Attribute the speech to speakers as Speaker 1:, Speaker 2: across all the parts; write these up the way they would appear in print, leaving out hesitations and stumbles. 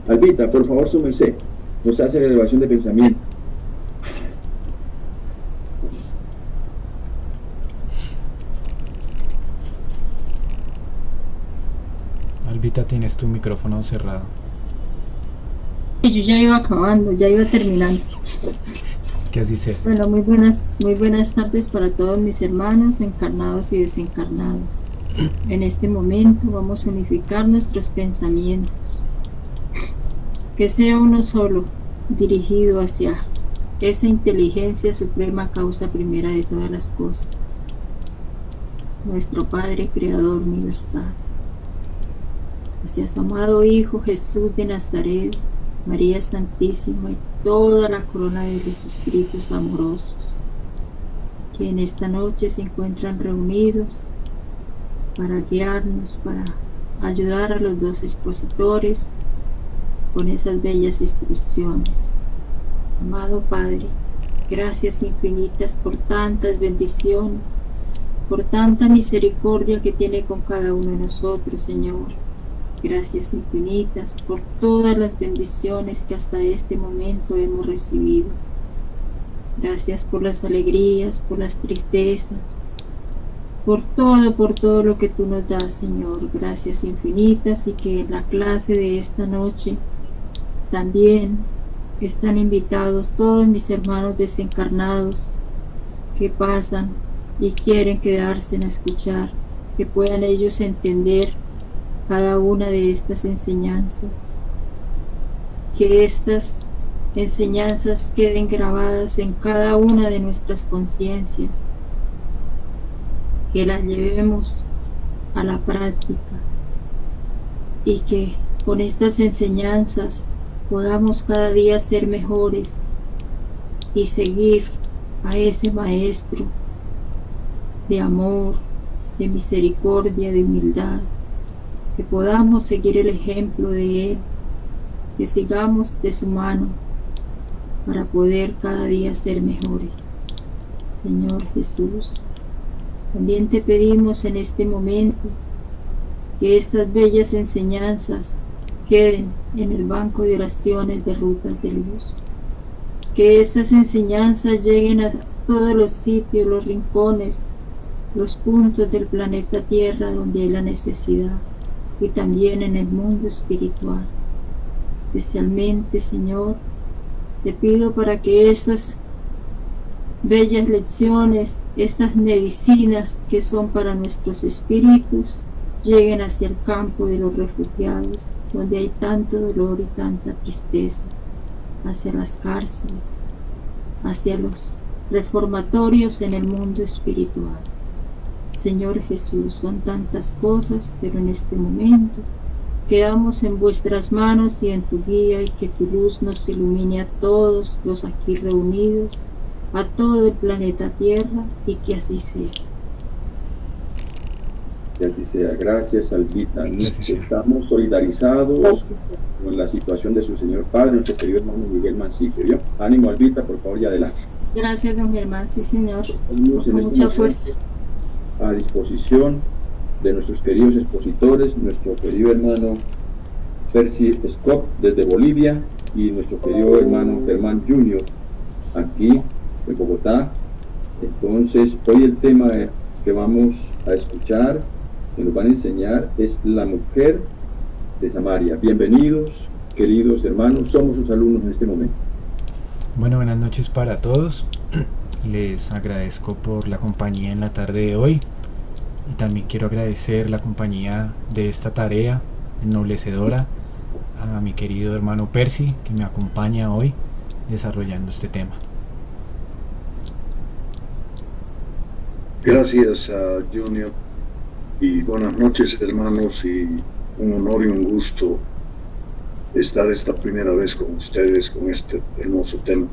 Speaker 1: Albita, por favor, su merced, nos hace la elevación de pensamiento.
Speaker 2: Albita, tienes tu micrófono cerrado.
Speaker 3: Yo ya iba acabando, ya iba terminando.
Speaker 2: Que así sea.
Speaker 3: Bueno, muy buenas tardes para todos mis hermanos, encarnados y desencarnados. En este momento vamos a unificar nuestros pensamientos. Que sea uno solo, dirigido hacia esa inteligencia suprema, causa primera de todas las cosas. Nuestro Padre Creador universal. Hacia su amado Hijo Jesús de Nazaret, María Santísima y toda la corona de los espíritus amorosos que en esta noche se encuentran reunidos para guiarnos, para ayudar a los dos expositores con esas bellas instrucciones. Amado Padre, gracias infinitas por tantas bendiciones, por tanta misericordia que tiene con cada uno de nosotros, Señor. Gracias infinitas por todas las bendiciones que hasta este momento hemos recibido. Gracias por las alegrías, por las tristezas, por todo lo que tú nos das, Señor. Gracias infinitas, y que en la clase de esta noche también están invitados todos mis hermanos desencarnados que pasan y quieren quedarse a escuchar, que puedan ellos entender cada una de estas enseñanzas, que estas enseñanzas queden grabadas en cada una de nuestras conciencias, que las llevemos a la práctica y que con estas enseñanzas podamos cada día ser mejores y seguir a ese Maestro de amor, de misericordia, de humildad, que podamos seguir el ejemplo de Él, que sigamos de su mano para poder cada día ser mejores. Señor Jesús, también te pedimos en este momento que estas bellas enseñanzas queden en el banco de oraciones de Rutas de Luz, que estas enseñanzas lleguen a todos los sitios, los rincones, los puntos del planeta Tierra donde hay la necesidad, y también en el mundo espiritual. Especialmente, Señor, te pido para que estas bellas lecciones, estas medicinas que son para nuestros espíritus, lleguen hacia el campo de los refugiados, donde hay tanto dolor y tanta tristeza, hacia las cárceles, hacia los reformatorios en el mundo espiritual. Señor Jesús, son tantas cosas, pero en este momento quedamos en vuestras manos y en tu guía, y que tu luz nos ilumine a todos los aquí reunidos, a todo el planeta Tierra, y que así sea.
Speaker 1: Que así sea. Gracias, Albita. Estamos solidarizados con la situación de su señor padre, nuestro querido hermano Miguel Mancillo. ¿Vio? Ánimo, Albita, por favor, y adelante.
Speaker 3: Gracias, don Germán. Sí, Señor. Con mucha fuerza.
Speaker 1: A disposición de nuestros queridos expositores, nuestro querido hermano Percy Scott desde Bolivia y nuestro querido hermano Germán Junior aquí en Bogotá. Entonces, hoy el tema que vamos a escuchar, que nos van a enseñar, es la mujer de Samaria. Bienvenidos, queridos hermanos, somos sus alumnos en este momento.
Speaker 2: Bueno, buenas noches para todos. Les agradezco por la compañía en la tarde de hoy, y también quiero agradecer la compañía de esta tarea ennoblecedora a mi querido hermano Percy, que me acompaña hoy desarrollando este tema.
Speaker 4: Gracias a Junior, y buenas noches, hermanos, y un honor y un gusto estar esta primera vez con ustedes con este hermoso tema.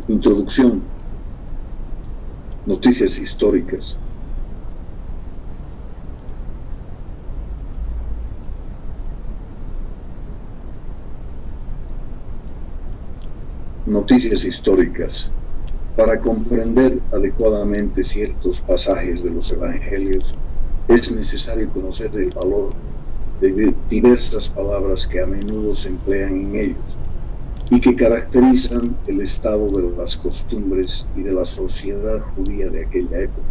Speaker 4: Introducción. Noticias históricas. Noticias históricas. Para comprender adecuadamente ciertos pasajes de los evangelios, es necesario conocer el valor de diversas palabras que a menudo se emplean en ellos y que caracterizan el estado de las costumbres y de la sociedad judía de aquella época.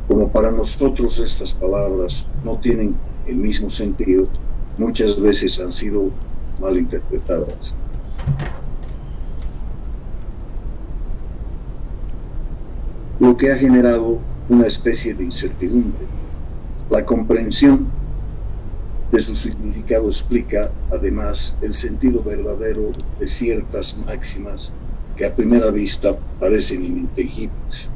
Speaker 4: Como para nosotros estas palabras no tienen el mismo sentido, muchas veces han sido malinterpretadas. Lo que ha generado una especie de incertidumbre. La comprensión de su significado explica, además, el sentido verdadero de ciertas máximas que a primera vista parecen inintegibles.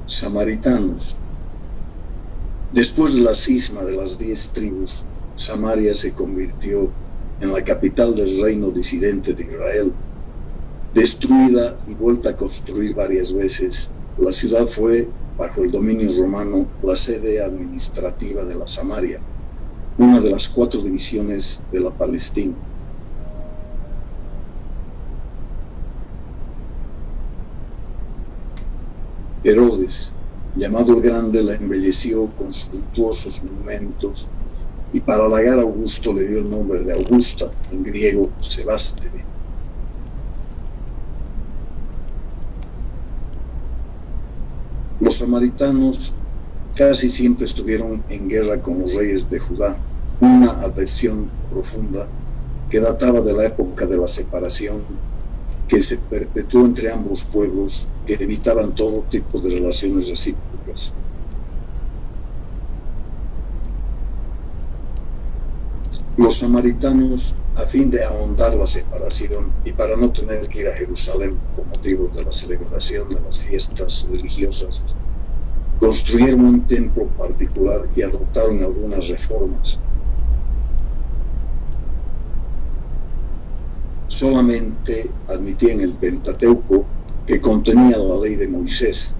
Speaker 4: Samaritanos. Después de la cisma de las 10 tribus, Samaria se convirtió en la capital del reino disidente de Israel. Destruida y vuelta a construir varias veces, la ciudad fue, bajo el dominio romano, la sede administrativa de la Samaria, una de las 4 divisiones de la Palestina. Herodes, llamado el Grande, la embelleció con suntuosos monumentos y para halagar a Augusto le dio el nombre de Augusta, en griego Sebástebe. Los samaritanos casi siempre estuvieron en guerra con los reyes de Judá, una aversión profunda que databa de la época de la separación que se perpetuó entre ambos pueblos que evitaban todo tipo de relaciones recíprocas. Los samaritanos, a fin de ahondar la separación y para no tener que ir a Jerusalén por motivos de la celebración de las fiestas religiosas, construyeron un templo particular y adoptaron algunas reformas. Solamente admitían el Pentateuco, que contenía la ley de Moisés,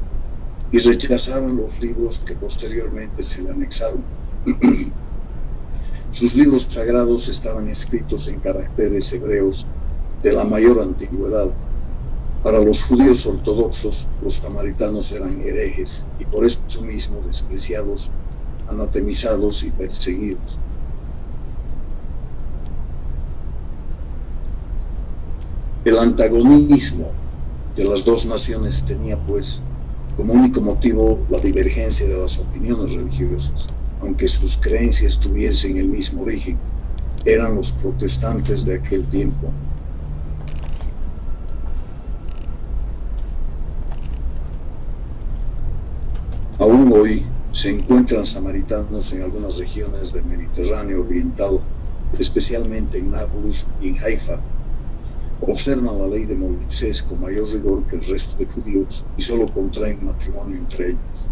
Speaker 4: y rechazaban los libros que posteriormente se le anexaron. Sus libros sagrados estaban escritos en caracteres hebreos de la mayor antigüedad. Para los judíos ortodoxos, los samaritanos eran herejes y por eso mismo despreciados, anatemizados y perseguidos. El antagonismo de las dos naciones tenía, pues, como único motivo la divergencia de las opiniones religiosas. Aunque sus creencias tuviesen el mismo origen, eran los protestantes de aquel tiempo. Aún hoy se encuentran samaritanos en algunas regiones del Mediterráneo oriental, especialmente en Nablus y en Haifa. Observan la ley de Moisés con mayor rigor que el resto de judíos y solo contraen matrimonio entre ellos.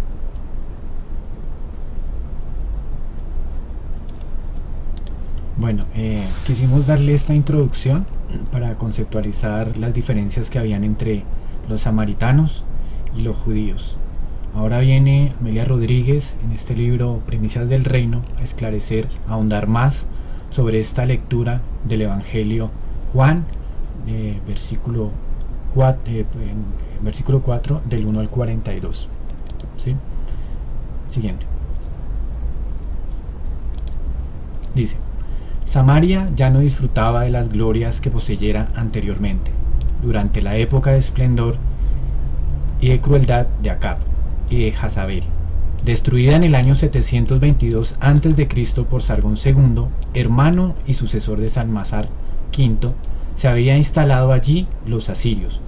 Speaker 2: Bueno, quisimos darle esta introducción para conceptualizar las diferencias que habían entre los samaritanos y los judíos. Ahora viene Amelia Rodríguez en este libro Primicias del Reino a esclarecer, a ahondar más sobre esta lectura del Evangelio Juan, versículo 4 del 1 al 42. ¿Sí? Siguiente. Dice: Samaria ya no disfrutaba de las glorias que poseyera anteriormente, durante la época de esplendor y de crueldad de Acab y de Jazabel. Destruida en el año 722 a.C. por Sargón II, hermano y sucesor de Salmasar V, se había instalado allí los asirios,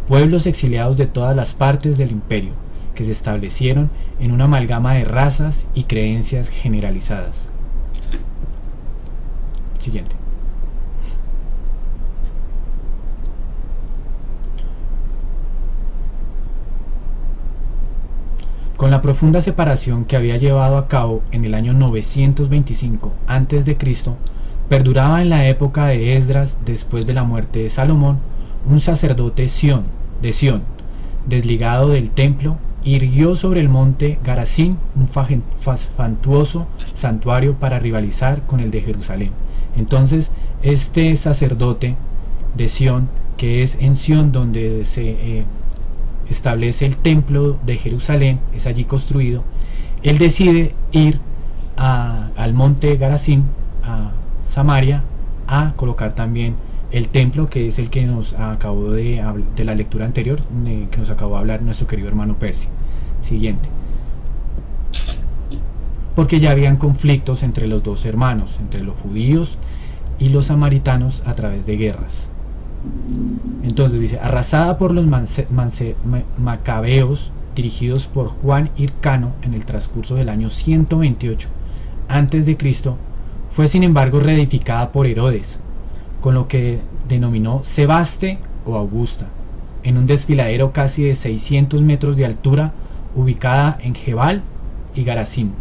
Speaker 2: pueblos exiliados de todas las partes del imperio, que se establecieron en una amalgama de razas y creencias generalizadas. Siguiente. Con la profunda separación que había llevado a cabo en el año 925 a.C., perduraba en la época de Esdras, después de la muerte de Salomón, un sacerdote de Sión, desligado del templo, irguió sobre el monte Garazín un fastuoso santuario para rivalizar con el de Jerusalén, Entonces este sacerdote de Sión, que es en Sión donde se establece el templo de Jerusalén, es allí construido, él decide ir al monte Garazim, a Samaria, a colocar también el templo, que es el que nos acabó de la lectura anterior, que nos acabó de hablar nuestro querido hermano Percy. Siguiente. Porque ya habían conflictos entre los dos hermanos, entre los judíos y los samaritanos a través de guerras. Entonces dice, arrasada por los macabeos, dirigidos por Juan Hircano en el transcurso del año 128 a.C., fue sin embargo reedificada por Herodes, con lo que denominó Sebaste o Augusta, en un desfiladero casi de 600 metros de altura, ubicada en Gebal y Garizim.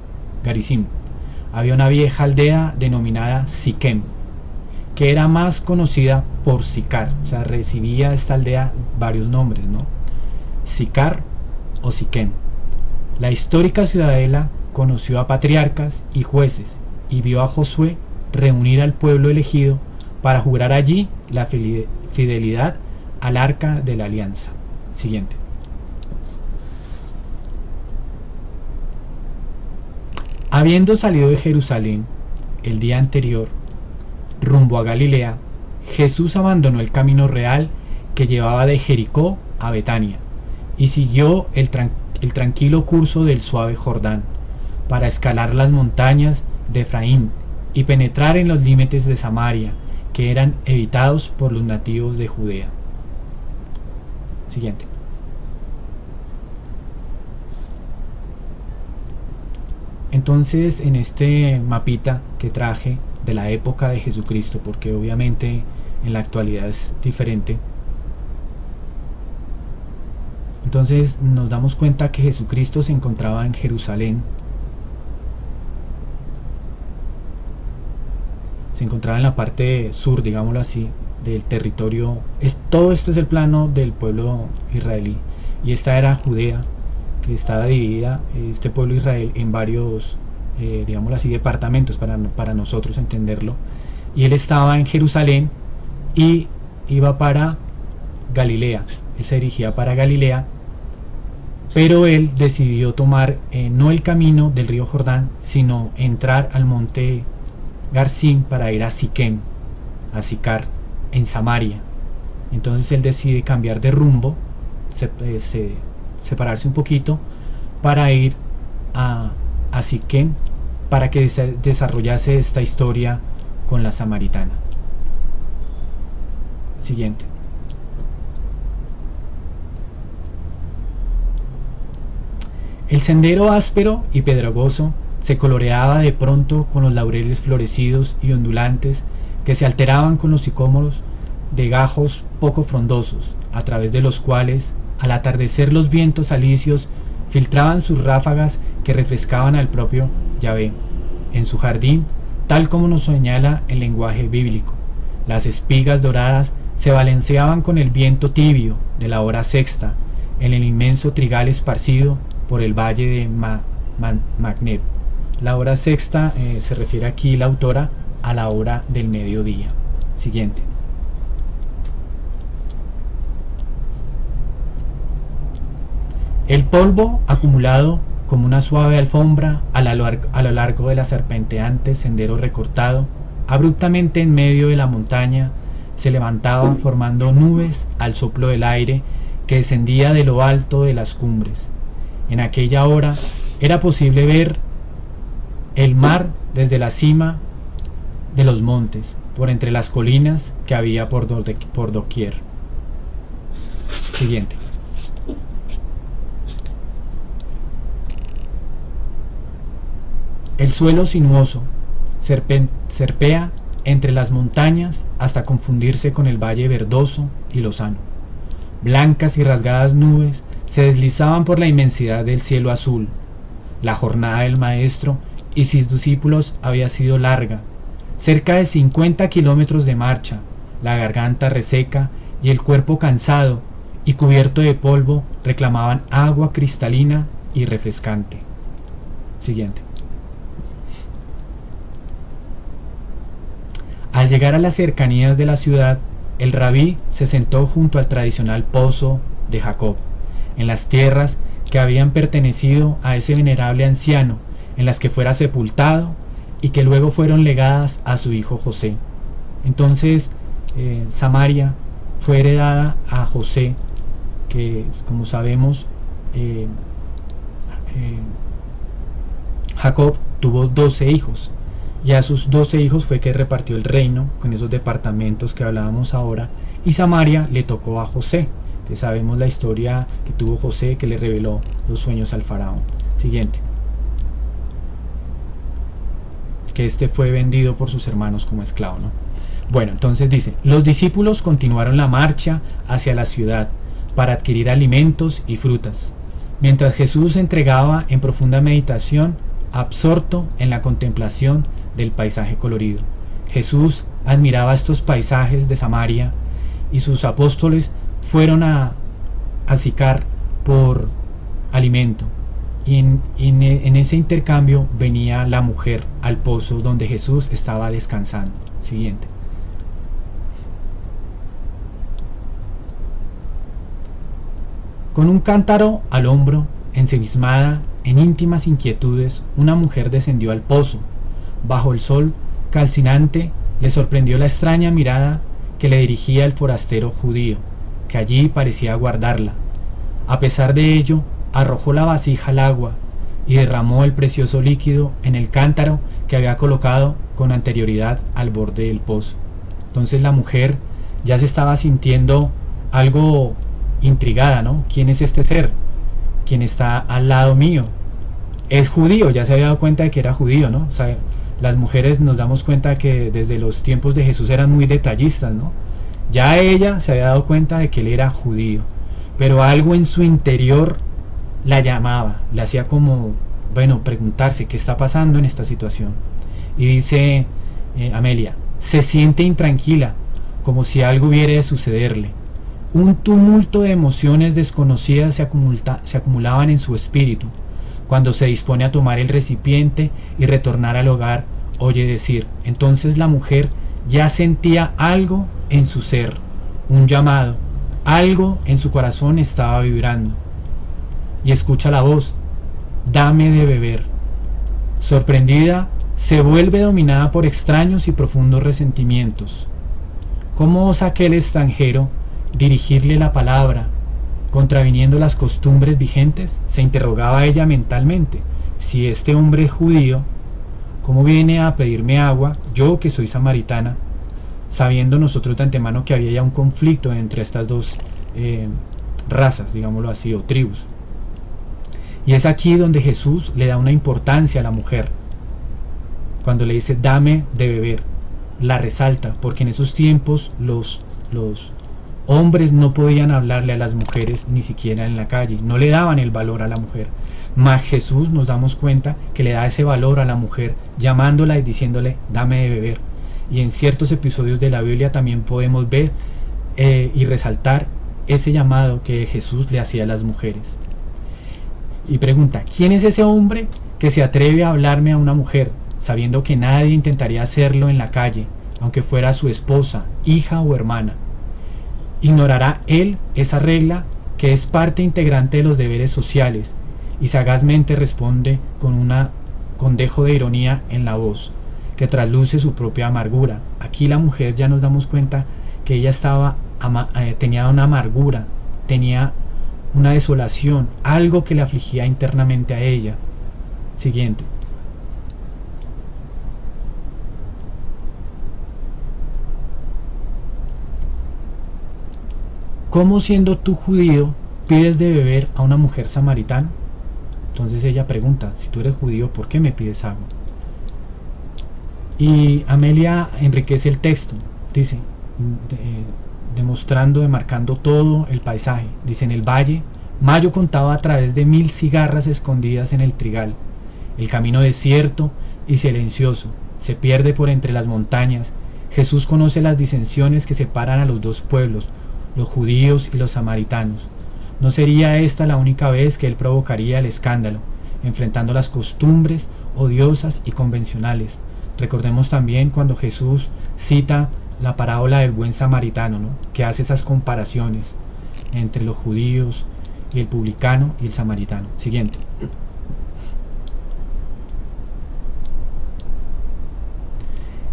Speaker 2: Había una vieja aldea denominada Siquem, que era más conocida por Sicar, o sea, recibía esta aldea varios nombres, ¿no? Sicar o Siquem. La histórica ciudadela conoció a patriarcas y jueces y vio a Josué reunir al pueblo elegido para jurar allí la fidelidad al arca de la alianza. Siguiente. Habiendo salido de Jerusalén el día anterior rumbo a Galilea, Jesús abandonó el camino real que llevaba de Jericó a Betania y siguió el tranquilo curso del suave Jordán para escalar las montañas de Efraín y penetrar en los límites de Samaria, que eran evitados por los nativos de Judea. Siguiente. Entonces, en este mapita que traje de la época de Jesucristo, porque obviamente en la actualidad es diferente, entonces nos damos cuenta que Jesucristo se encontraba en Jerusalén, se encontraba en la parte sur, digámoslo así, del territorio. Todo esto es el plano del pueblo israelí, y esta era Judea, que estaba dividida, este pueblo Israel, en varios, digámoslo así, departamentos, para nosotros entenderlo. Y él estaba en Jerusalén y iba para Galilea, él se dirigía para Galilea, pero él decidió tomar no el camino del río Jordán, sino entrar al monte Garizim para ir a Siquem, a Sicar, en Samaria. Entonces él decide cambiar de rumbo, separarse un poquito para ir a Siquem, para que desarrollase esta historia con la samaritana. Siguiente. El sendero áspero y pedregoso se coloreaba de pronto con los laureles florecidos y ondulantes que se alteraban con los sicómoros de gajos poco frondosos, a través de los cuales al atardecer los vientos alisios filtraban sus ráfagas que refrescaban al propio Yahvé en su jardín, tal como nos señala el lenguaje bíblico. Las espigas doradas se balanceaban con el viento tibio de la hora sexta en el inmenso trigal esparcido por el valle de Magneb. La hora sexta se refiere aquí la autora a la hora del mediodía. Siguiente. El polvo acumulado como una suave alfombra a lo largo de la serpenteante sendero recortado, abruptamente en medio de la montaña, se levantaba formando nubes al soplo del aire que descendía de lo alto de las cumbres. En aquella hora era posible ver el mar desde la cima de los montes, por entre las colinas que había por doquier. Siguiente. El suelo sinuoso serpea entre las montañas hasta confundirse con el valle verdoso y lozano. Blancas y rasgadas nubes se deslizaban por la inmensidad del cielo azul. La jornada del maestro y sus discípulos había sido larga, cerca de 50 kilómetros de marcha. La garganta reseca y el cuerpo cansado y cubierto de polvo reclamaban agua cristalina y refrescante. Siguiente. Al llegar a las cercanías de la ciudad, el rabí se sentó junto al tradicional pozo de Jacob, en las tierras que habían pertenecido a ese venerable anciano, en las que fuera sepultado y que luego fueron legadas a su hijo José. Entonces Samaria fue heredada a José, que como sabemos Jacob tuvo 12 hijos, y a sus 12 hijos fue que repartió el reino con esos departamentos que hablábamos ahora, y Samaria le tocó a José. Entonces sabemos la historia que tuvo José, que le reveló los sueños al faraón. Siguiente. Que este fue vendido por sus hermanos como esclavo, ¿no? Bueno, entonces dice, los discípulos continuaron la marcha hacia la ciudad para adquirir alimentos y frutas, mientras Jesús se entregaba en profunda meditación, absorto en la contemplación del paisaje colorido. Jesús admiraba estos paisajes de Samaria y sus apóstoles fueron a Sicar por alimento. Y en ese intercambio venía la mujer al pozo donde Jesús estaba descansando. Siguiente. Con un cántaro al hombro, ensimismada en íntimas inquietudes, una mujer descendió al pozo. Bajo el sol calcinante le sorprendió la extraña mirada que le dirigía el forastero judío, que allí parecía guardarla. A pesar de ello, arrojó la vasija al agua y derramó el precioso líquido en el cántaro que había colocado con anterioridad al borde del pozo. Entonces la mujer ya se estaba sintiendo algo intrigada, ¿no? ¿Quién es este ser? ¿Quién está al lado mío? Es judío, ya se había dado cuenta de que era judío, ¿no? O sea, las mujeres nos damos cuenta que desde los tiempos de Jesús eran muy detallistas, ¿no? Ya ella se había dado cuenta de que él era judío, pero algo en su interior la llamaba, le hacía como, bueno, preguntarse qué está pasando en esta situación. Y dice Amelia, se siente intranquila, como si algo hubiera de sucederle. Un tumulto de emociones desconocidas se acumulaban en su espíritu. Cuando se dispone a tomar el recipiente y retornar al hogar, oye decir, entonces la mujer ya sentía algo en su ser, un llamado, algo en su corazón estaba vibrando. Y escucha la voz, dame de beber. Sorprendida, se vuelve dominada por extraños y profundos resentimientos. ¿Cómo osa aquel extranjero dirigirle la palabra, contraviniendo las costumbres vigentes? Se interrogaba ella mentalmente. Si este hombre es judío, ¿cómo viene a pedirme agua, yo que soy samaritana, sabiendo nosotros de antemano que había ya un conflicto entre estas dos razas, digámoslo así, o tribus? Y es aquí donde Jesús le da una importancia a la mujer. Cuando le dice, dame de beber, la resalta, porque en esos tiempos los hombres no podían hablarle a las mujeres ni siquiera en la calle, no le daban el valor a la mujer. Mas Jesús nos damos cuenta que le da ese valor a la mujer, llamándola y diciéndole, dame de beber. Y en ciertos episodios de la Biblia también podemos ver y resaltar ese llamado que Jesús le hacía a las mujeres. Y pregunta, ¿quién es ese hombre que se atreve a hablarme a una mujer, sabiendo que nadie intentaría hacerlo en la calle, aunque fuera su esposa, hija o hermana? Ignorará él esa regla que es parte integrante de los deberes sociales, y sagazmente responde con dejo de ironía en la voz, que trasluce su propia amargura. Aquí la mujer ya nos damos cuenta que ella tenía una amargura, tenía una desolación, algo que le afligía internamente a ella. Siguiente. ¿Cómo siendo tú judío pides de beber a una mujer samaritana? Entonces ella pregunta, si tú eres judío, ¿por qué me pides agua? Y Amelia enriquece el texto, dice, demarcando todo el paisaje. Dice, en el valle, Mayo contaba a través de 1000 cigarras escondidas en el trigal. El camino desierto y silencioso se pierde por entre las montañas. Jesús conoce las disensiones que separan a los dos pueblos, los judíos y los samaritanos. No sería esta la única vez que él provocaría el escándalo, enfrentando las costumbres odiosas y convencionales. Recordemos también cuando Jesús cita la parábola del buen samaritano, ¿no? Que hace esas comparaciones entre los judíos y el publicano y el samaritano. Siguiente.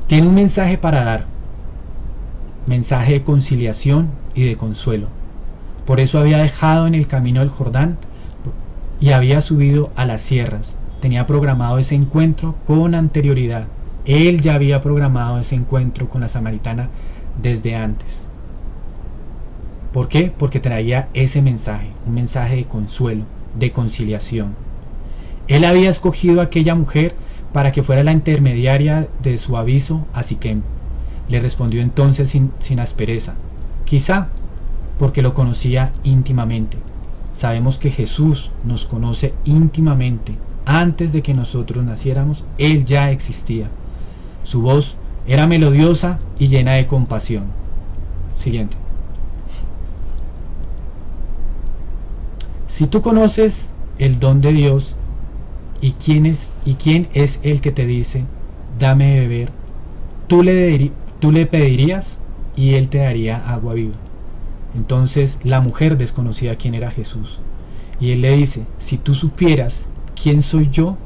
Speaker 2: Tiene un mensaje para dar, mensaje de conciliación y de consuelo. Por eso había dejado en el camino del Jordán y había subido a las sierras. Tenía programado ese encuentro con anterioridad. Él ya había programado ese encuentro con la samaritana desde antes. ¿Por qué? Porque traía ese mensaje, un mensaje de consuelo, de conciliación. Él había escogido a aquella mujer para que fuera la intermediaria de su aviso a Siquem. Le respondió entonces sin aspereza, quizá porque lo conocía íntimamente. Sabemos que Jesús nos conoce íntimamente. Antes de que nosotros naciéramos, Él ya existía. Su voz era melodiosa y llena de compasión. Siguiente. Si tú conoces el don de Dios y quién es el que te dice, dame de beber, tú le pedirías y Él te daría agua viva. Entonces la mujer desconocía quién era Jesús. Y Él le dice, si tú supieras quién soy yo,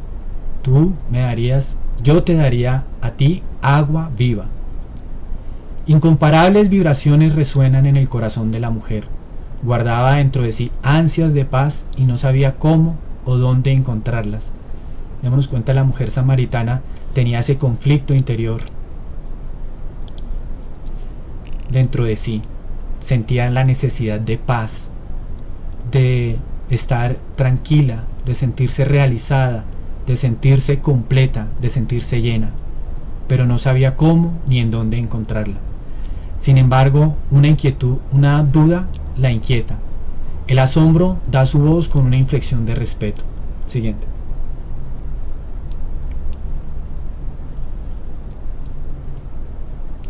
Speaker 2: yo te daría a ti agua viva. Incomparables vibraciones resuenan en el corazón de la mujer. Guardaba dentro de sí ansias de paz y no sabía cómo o dónde encontrarlas. Démonos cuenta, la mujer samaritana tenía ese conflicto interior dentro de sí. Sentía la necesidad de paz, de estar tranquila, de sentirse realizada, de sentirse completa, de sentirse llena, pero no sabía cómo ni en dónde encontrarla. Sin embargo, una duda la inquieta. El asombro da su voz con una inflexión de respeto. Siguiente.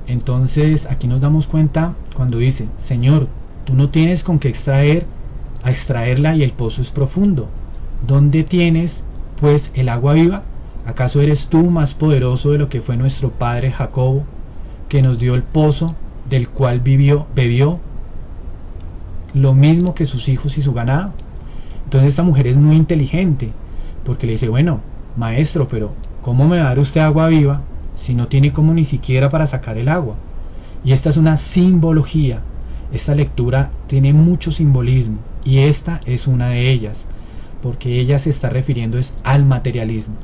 Speaker 2: Entonces aquí nos damos cuenta cuando dice, Señor, tú no tienes con qué extraerla y el pozo es profundo. ¿Dónde tienes pues el agua viva? ¿Acaso eres tú más poderoso de lo que fue nuestro padre Jacobo, que nos dio el pozo del cual bebió lo mismo que sus hijos y su ganado? Entonces esta mujer es muy inteligente, porque le dice, bueno, maestro, pero ¿cómo me va a dar usted agua viva si no tiene como ni siquiera para sacar el agua? Y esta es una simbología. Esta lectura tiene mucho simbolismo y esta es una de ellas, porque ella se está refiriendo al materialismo,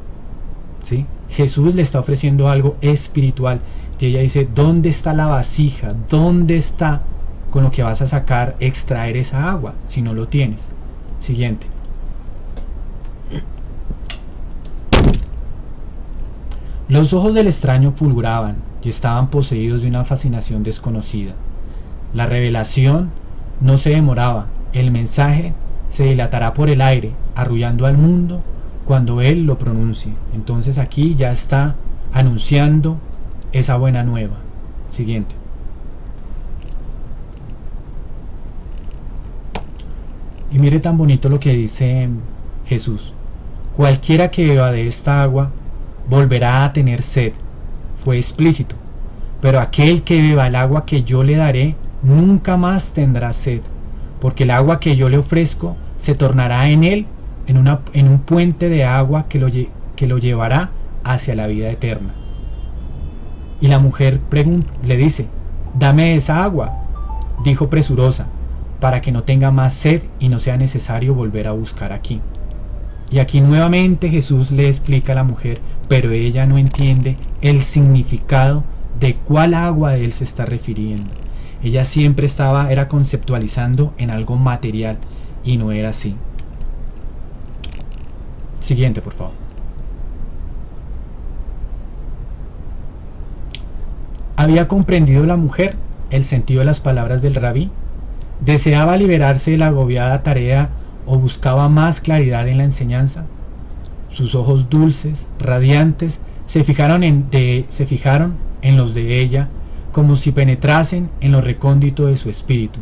Speaker 2: ¿sí? Jesús le está ofreciendo algo espiritual y ella dice, ¿dónde está la vasija? ¿Dónde está con lo que vas a extraer esa agua si no lo tienes? Siguiente. Los ojos del extraño fulguraban y estaban poseídos de una fascinación desconocida. La revelación no se demoraba, el mensaje se dilatará por el aire, arrullando al mundo cuando él lo pronuncie. Entonces aquí ya está anunciando esa buena nueva. Siguiente. Y mire tan bonito lo que dice Jesús. Cualquiera que beba de esta agua volverá a tener sed. Fue explícito. Pero aquel que beba el agua que yo le daré nunca más tendrá sed, porque el agua que yo le ofrezco se tornará en él en un puente de agua que lo llevará hacia la vida eterna. Y la mujer le dice, dame esa agua, dijo presurosa, para que no tenga más sed y no sea necesario volver a buscar aquí. Y aquí nuevamente Jesús le explica a la mujer, pero ella no entiende el significado de cuál agua de él se está refiriendo. Ella siempre era conceptualizando en algo material y no era así. Siguiente, por favor. ¿Había comprendido la mujer el sentido de las palabras del rabí? ¿Deseaba liberarse de la agobiada tarea o buscaba más claridad en la enseñanza? Sus ojos dulces, radiantes, se fijaron en los de ella, como si penetrasen en lo recóndito de su espíritu.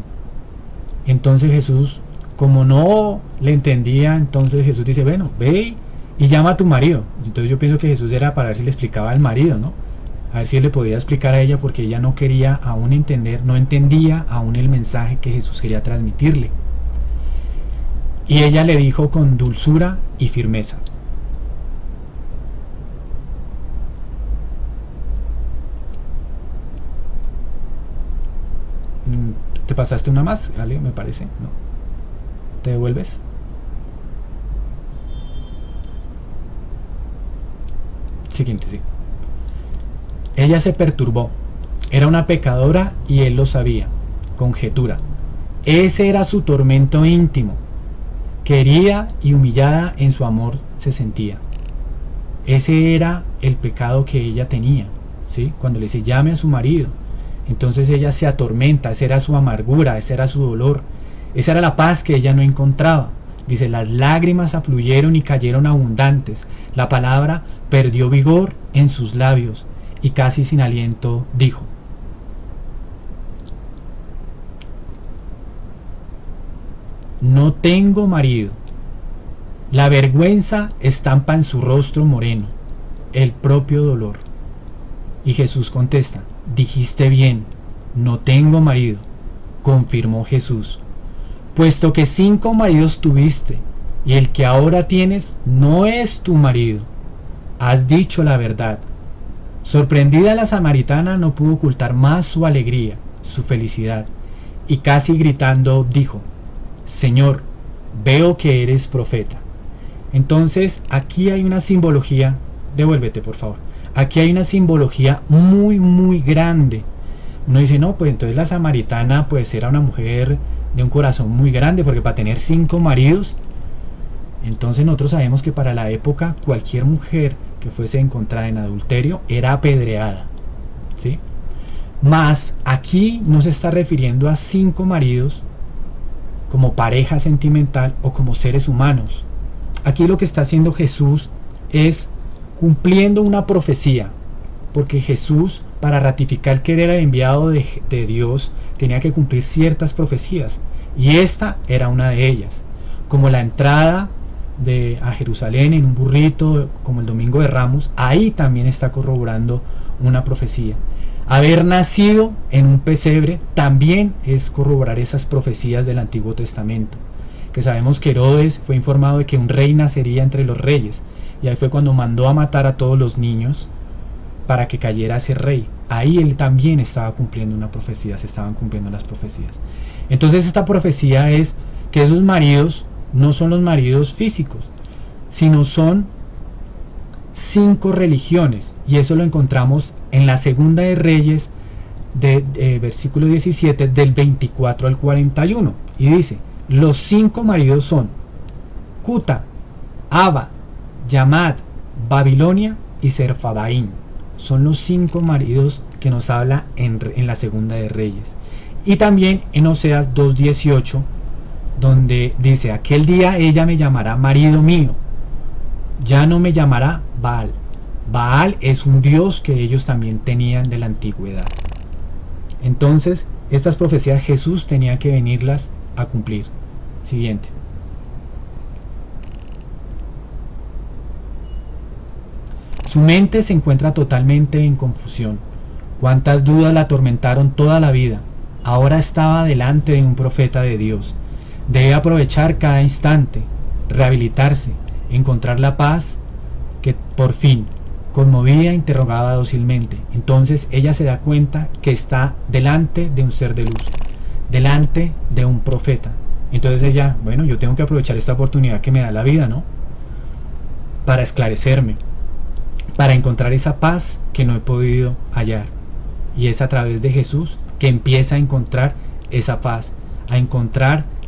Speaker 2: Entonces Jesús, como no le entendía, entonces Jesús dice, bueno, ve y llama a tu marido. Entonces yo pienso que Jesús era para ver si le explicaba al marido, ¿no? a ver si él le podía explicar a ella, porque ella no quería aún entender, no entendía aún el mensaje que Jesús quería transmitirle. Y ella le dijo con dulzura y firmeza: ¿te pasaste una más, Ale? Me parece, ¿no? ¿Te devuelves? Siguiente, sí. Ella se perturbó. Era una pecadora y él lo sabía. Conjetura. Ese era su tormento íntimo. Querida y humillada en su amor se sentía. Ese era el pecado que ella tenía, ¿sí? Cuando le dice llame a su marido, entonces ella se atormenta. Esa era su amargura, ese era su dolor, esa era la paz que ella no encontraba. Dice: las lágrimas afluyeron y cayeron abundantes, la palabra perdió vigor en sus labios, y casi sin aliento dijo: no tengo marido. La vergüenza estampa en su rostro moreno el propio dolor. Y Jesús contesta: dijiste bien, no tengo marido. Confirmó Jesús: puesto que 5 maridos tuviste, y el que ahora tienes no es tu marido, has dicho la verdad. Sorprendida, la samaritana no pudo ocultar más su alegría, su felicidad, y casi gritando dijo: Señor, veo que eres profeta. Entonces aquí hay una simbología, devuélvete por favor, aquí hay una simbología muy grande. Uno dice: no, pues entonces la samaritana pues era una mujer de un corazón muy grande, porque para tener 5 maridos, entonces nosotros sabemos que para la época cualquier mujer que fuese encontrada en adulterio era apedreada, ¿sí? Mas aquí no se está refiriendo a 5 maridos como pareja sentimental o como seres humanos. Aquí lo que está haciendo Jesús es cumpliendo una profecía, porque Jesús, para ratificar que era el enviado de Dios, tenía que cumplir ciertas profecías, y esta era una de ellas, como la entrada a Jerusalén en un burrito, como el Domingo de Ramos. Ahí también está corroborando una profecía. Haber nacido en un pesebre también es corroborar esas profecías del Antiguo Testamento, que sabemos que Herodes fue informado de que un rey nacería entre los reyes, y ahí fue cuando mandó a matar a todos los niños para que cayera ese rey. Ahí él también estaba cumpliendo una profecía, se estaban cumpliendo las profecías. Entonces esta profecía es que esos maridos no son los maridos físicos, sino son 5 religiones, y eso lo encontramos en la Segunda de Reyes, versículo 17, del 24 al 41, y dice: los 5 maridos son Cuta, Aba, Yamad, Babilonia y Serfadaín. Son los 5 maridos que nos habla en la Segunda de Reyes. Y también en Oseas 2:18, donde dice: aquel día ella me llamará marido mío, ya no me llamará Baal. Baal es un dios que ellos también tenían de la antigüedad. Entonces estas profecías Jesús tenía que venirlas a cumplir. Siguiente. Su mente se encuentra totalmente en confusión. Cuántas dudas la atormentaron toda la vida. Ahora estaba delante de un profeta de Dios. Debe aprovechar cada instante, rehabilitarse, encontrar la paz que por fin, conmovida, interrogaba dócilmente. Entonces ella se da cuenta que está delante de un ser de luz, delante de un profeta. Entonces ella, bueno, yo tengo que aprovechar esta oportunidad que me da la vida, ¿no? Para esclarecerme, para encontrar esa paz que no he podido hallar. Y es a través de Jesús que empieza a encontrar esa paz,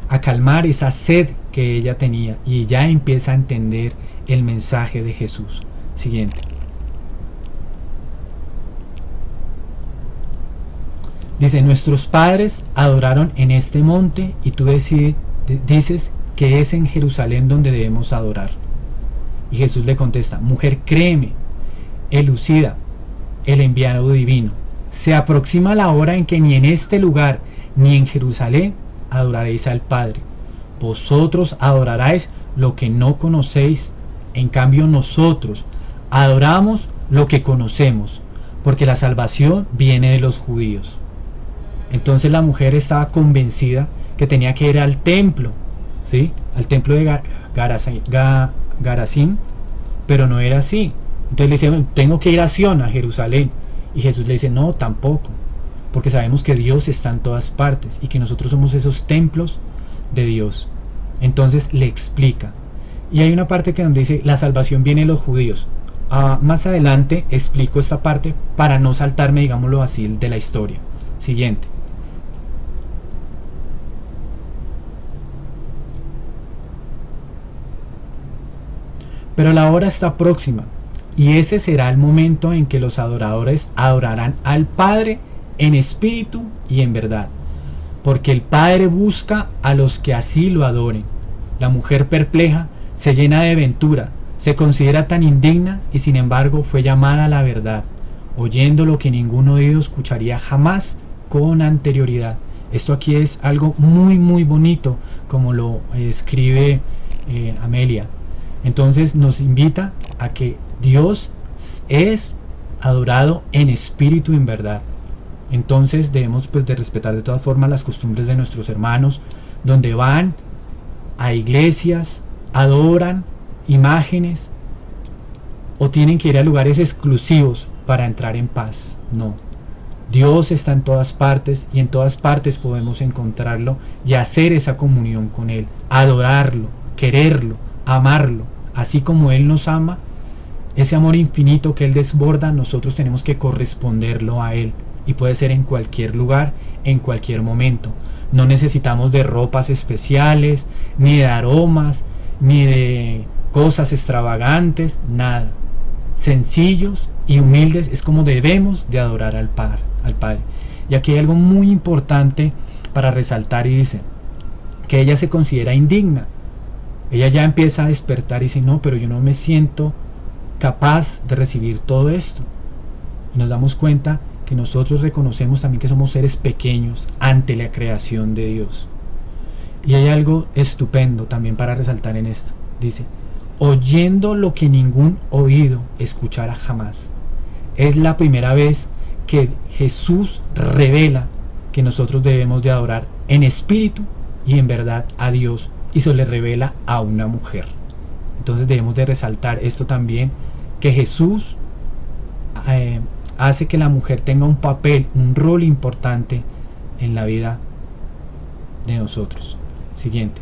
Speaker 2: a calmar esa sed que ella tenía, y ya empieza a entender el mensaje de Jesús. Siguiente. Dice: nuestros padres adoraron en este monte, y tú dices que es en Jerusalén donde debemos adorar. Y Jesús le contesta: mujer, créeme, elucida el enviado divino. Se aproxima la hora en que ni en este lugar ni en Jerusalén adoraréis al Padre. Vosotros adoraréis lo que no conocéis, en cambio nosotros adoramos lo que conocemos, porque la salvación viene de los judíos. Entonces la mujer estaba convencida que tenía que ir al templo, ¿sí? Al templo de Garazim, pero no era así. Entonces le dice, tengo que ir a Sion, a Jerusalén. Y Jesús le dice, no, tampoco, porque sabemos que Dios está en todas partes y que nosotros somos esos templos de Dios. Entonces le explica. Y hay una parte que donde dice, la salvación viene de los judíos. Más adelante explico esta parte para no saltarme, digámoslo así, de la historia. Siguiente. Pero la hora está próxima, y ese será el momento en que los adoradores adorarán al Padre en espíritu y en verdad, porque el Padre busca a los que así lo adoren. La mujer perpleja se llena de ventura, se considera tan indigna y sin embargo fue llamada a la verdad, oyendo lo que ningún oído escucharía jamás con anterioridad. Esto aquí es algo muy muy bonito, como lo escribe Amelia. Entonces nos invita a que Dios es adorado en espíritu y en verdad. Entonces debemos pues de respetar de todas formas las costumbres de nuestros hermanos, donde van a iglesias, adoran imágenes o tienen que ir a lugares exclusivos para entrar en paz. No, Dios está en todas partes y en todas partes podemos encontrarlo y hacer esa comunión con Él, adorarlo, quererlo, amarlo, así como Él nos ama. Ese amor infinito que Él desborda, nosotros tenemos que corresponderlo a Él, y puede ser en cualquier lugar, en cualquier momento. No necesitamos de ropas especiales, ni de aromas, ni de cosas extravagantes, nada. Sencillos y humildes es como debemos de adorar al Padre. Y aquí hay algo muy importante para resaltar, y dice que ella se considera indigna. Ella ya empieza a despertar y dice, no, pero yo no me siento capaz de recibir todo esto. Y nos damos cuenta que nosotros reconocemos también que somos seres pequeños ante la creación de Dios. Y hay algo estupendo también para resaltar en esto. Dice, oyendo lo que ningún oído escuchara jamás. Es la primera vez que Jesús revela que nosotros debemos de adorar en espíritu y en verdad a Dios, y se le revela a una mujer. Entonces debemos de resaltar esto también, que Jesús hace que la mujer tenga un papel, un rol importante en la vida de nosotros. Siguiente.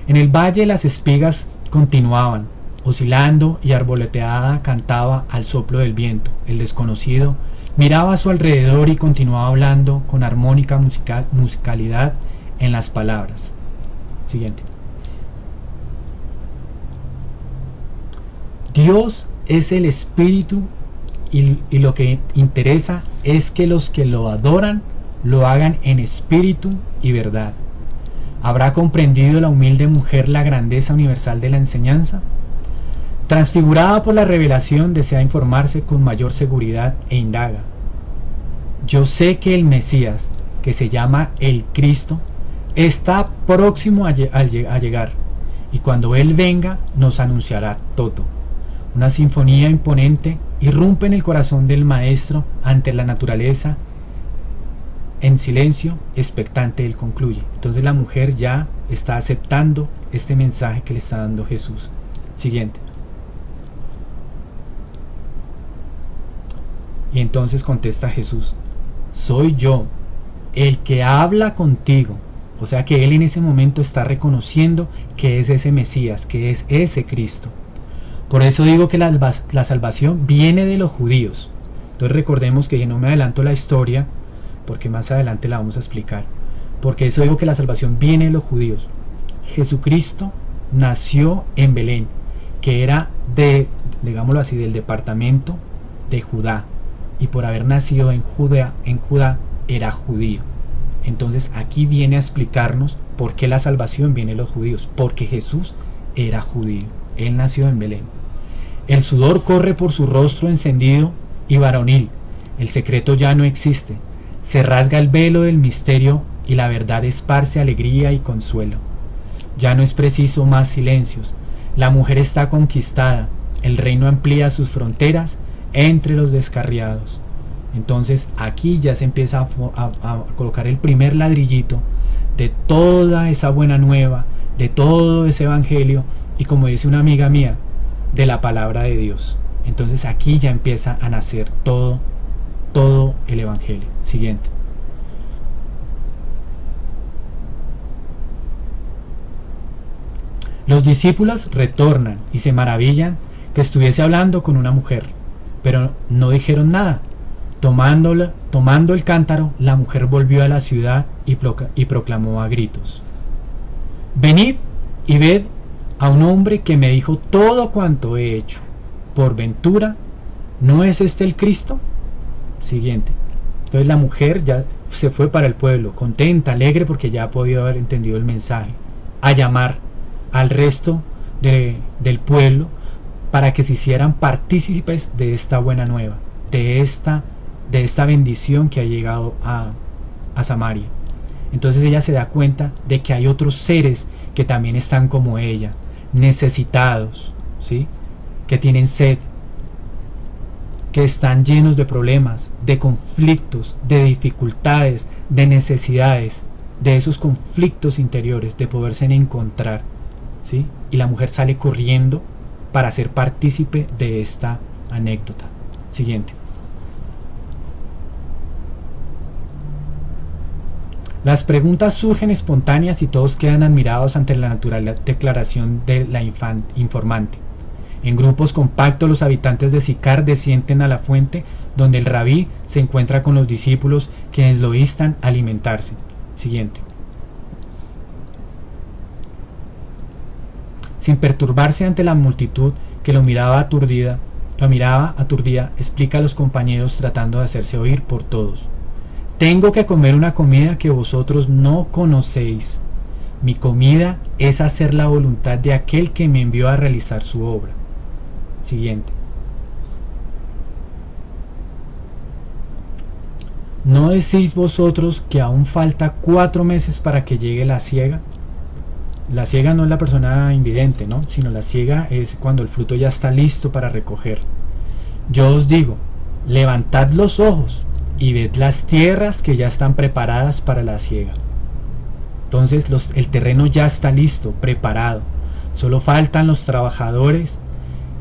Speaker 2: En el valle las espigas continuaban, oscilando, y arboleteada cantaba al soplo del viento. El desconocido miraba a su alrededor y continuaba hablando con armónica musicalidad en las palabras. Siguiente. Dios es el espíritu, y lo que interesa es que los que lo adoran lo hagan en espíritu y verdad. ¿Habrá comprendido la humilde mujer la grandeza universal de la enseñanza? Transfigurada por la revelación, desea informarse con mayor seguridad e indaga. Yo sé que el Mesías, que se llama el Cristo, está próximo a llegar, y cuando Él venga nos anunciará todo. Una sinfonía imponente irrumpe en el corazón del maestro ante la naturaleza. En silencio, expectante, Él concluye. Entonces la mujer ya está aceptando este mensaje que le está dando Jesús. Siguiente. Y entonces contesta Jesús, soy yo, el que habla contigo. O sea que Él en ese momento está reconociendo que es ese Mesías, que es ese Cristo. Por eso digo que la salvación viene de los judíos. Entonces recordemos que no me adelanto la historia, porque más adelante la vamos a explicar. Porque eso digo que la salvación viene de los judíos. Jesucristo nació en Belén, que era digámoslo así, del departamento de Judá. Y por haber nacido en Judá era judío. Entonces aquí viene a explicarnos por qué la salvación viene de los judíos. Porque Jesús era judío. Él nació en Belén. El sudor corre por su rostro encendido y varonil. El secreto ya no existe. Se rasga el velo del misterio y la verdad esparce alegría y consuelo. Ya no es preciso más silencios. La mujer está conquistada. el reino amplía sus fronteras entre los descarriados. Entonces aquí ya se empieza a colocar el primer ladrillito de toda esa buena nueva, de todo ese evangelio, y como dice una amiga mía, de la palabra de Dios. Entonces aquí ya empieza a nacer todo el evangelio. Siguiente. Los discípulos retornan y se maravillan que estuviese hablando con una mujer, pero no dijeron nada. Tomando el cántaro, la mujer volvió a la ciudad y proclamó a gritos: venid y ved a un hombre que me dijo todo cuanto he hecho. ¿Por ventura no es este el Cristo? Siguiente. Entonces la mujer ya se fue para el pueblo, contenta, alegre, porque ya ha podido haber entendido el mensaje, a llamar al resto del pueblo para que se hicieran partícipes de esta buena nueva, de esta bendición que ha llegado a Samaria. Entonces ella se da cuenta de que hay otros seres que también están como ella, necesitados, ¿sí? Que tienen sed, que están llenos de problemas, de conflictos, de dificultades, de necesidades, de esos conflictos interiores, de poderse encontrar, ¿sí? Y la mujer sale corriendo para ser partícipe de esta anécdota. Siguiente. Las preguntas surgen espontáneas y todos quedan admirados ante la natural declaración de la informante. En grupos compactos los habitantes de Sicar descienden a la fuente donde el rabí se encuentra con los discípulos, quienes lo instan a alimentarse. Siguiente. Sin perturbarse ante la multitud que lo miraba aturdida, explica a los compañeros tratando de hacerse oír por todos: tengo que comer una comida que vosotros no conocéis. Mi comida es hacer la voluntad de aquel que me envió a realizar su obra. Siguiente. ¿No decís vosotros que aún falta 4 meses para que llegue la siega? La siega no es la persona invidente, ¿no? Sino la siega es cuando el fruto ya está listo para recoger. Yo os digo, levantad los ojos y ved las tierras que ya están preparadas para la siega. Entonces el terreno ya está listo, preparado. Solo faltan los trabajadores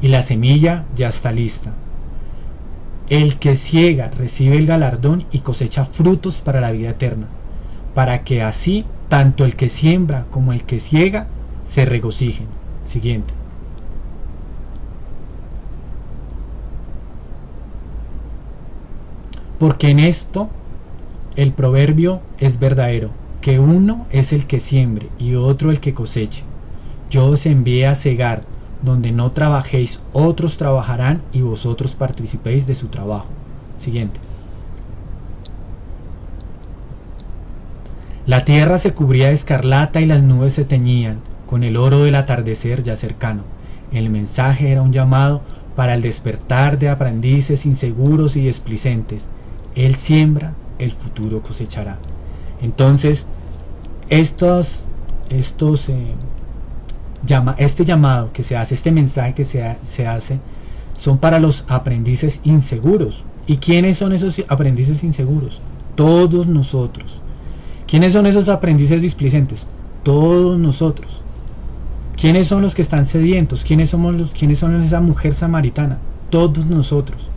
Speaker 2: y la semilla ya está lista. El que siega recibe el galardón y cosecha frutos para la vida eterna, para que así tanto el que siembra como el que siega se regocijen. Siguiente. Porque en esto el proverbio es verdadero, que uno es el que siembre y otro el que coseche. Yo os envié a cegar, donde no trabajéis, otros trabajarán y vosotros participéis de su trabajo. Siguiente. La tierra se cubría de escarlata y las nubes se teñían con el oro del atardecer ya cercano. El mensaje era un llamado para el despertar de aprendices inseguros y displicentes. Él siembra, el futuro cosechará. Entonces, este llamado que se hace, este mensaje que se hace, son para los aprendices inseguros. ¿Y quiénes son esos aprendices inseguros? Todos nosotros. ¿Quiénes son esos aprendices displicentes? Todos nosotros. ¿Quiénes son los que están sedientos? ¿Quiénes son esa mujer samaritana? Todos nosotros.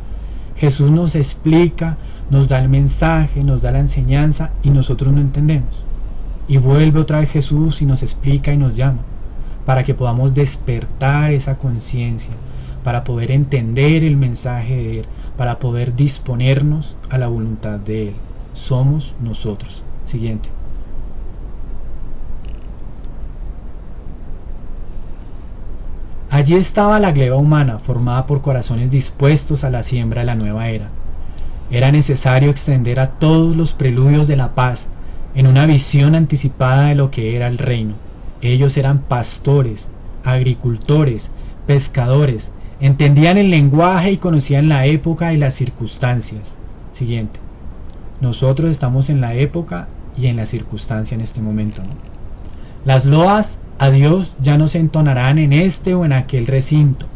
Speaker 2: Jesús nos explica, nos da el mensaje, nos da la enseñanza y nosotros no entendemos. Y vuelve otra vez Jesús y nos explica y nos llama para que podamos despertar esa conciencia, para poder entender el mensaje de Él, para poder disponernos a la voluntad de Él. Somos nosotros. Siguiente. Allí estaba la gleba humana, formada por corazones dispuestos a la siembra de la nueva era. Era necesario extender a todos los preludios de la paz, en una visión anticipada de lo que era el reino. Ellos eran pastores, agricultores, pescadores, entendían el lenguaje y conocían la época y las circunstancias. Siguiente. Nosotros estamos en la época y en la circunstancia en este momento, ¿no? Las loas a Dios ya no se entonarán en este o en aquel recinto.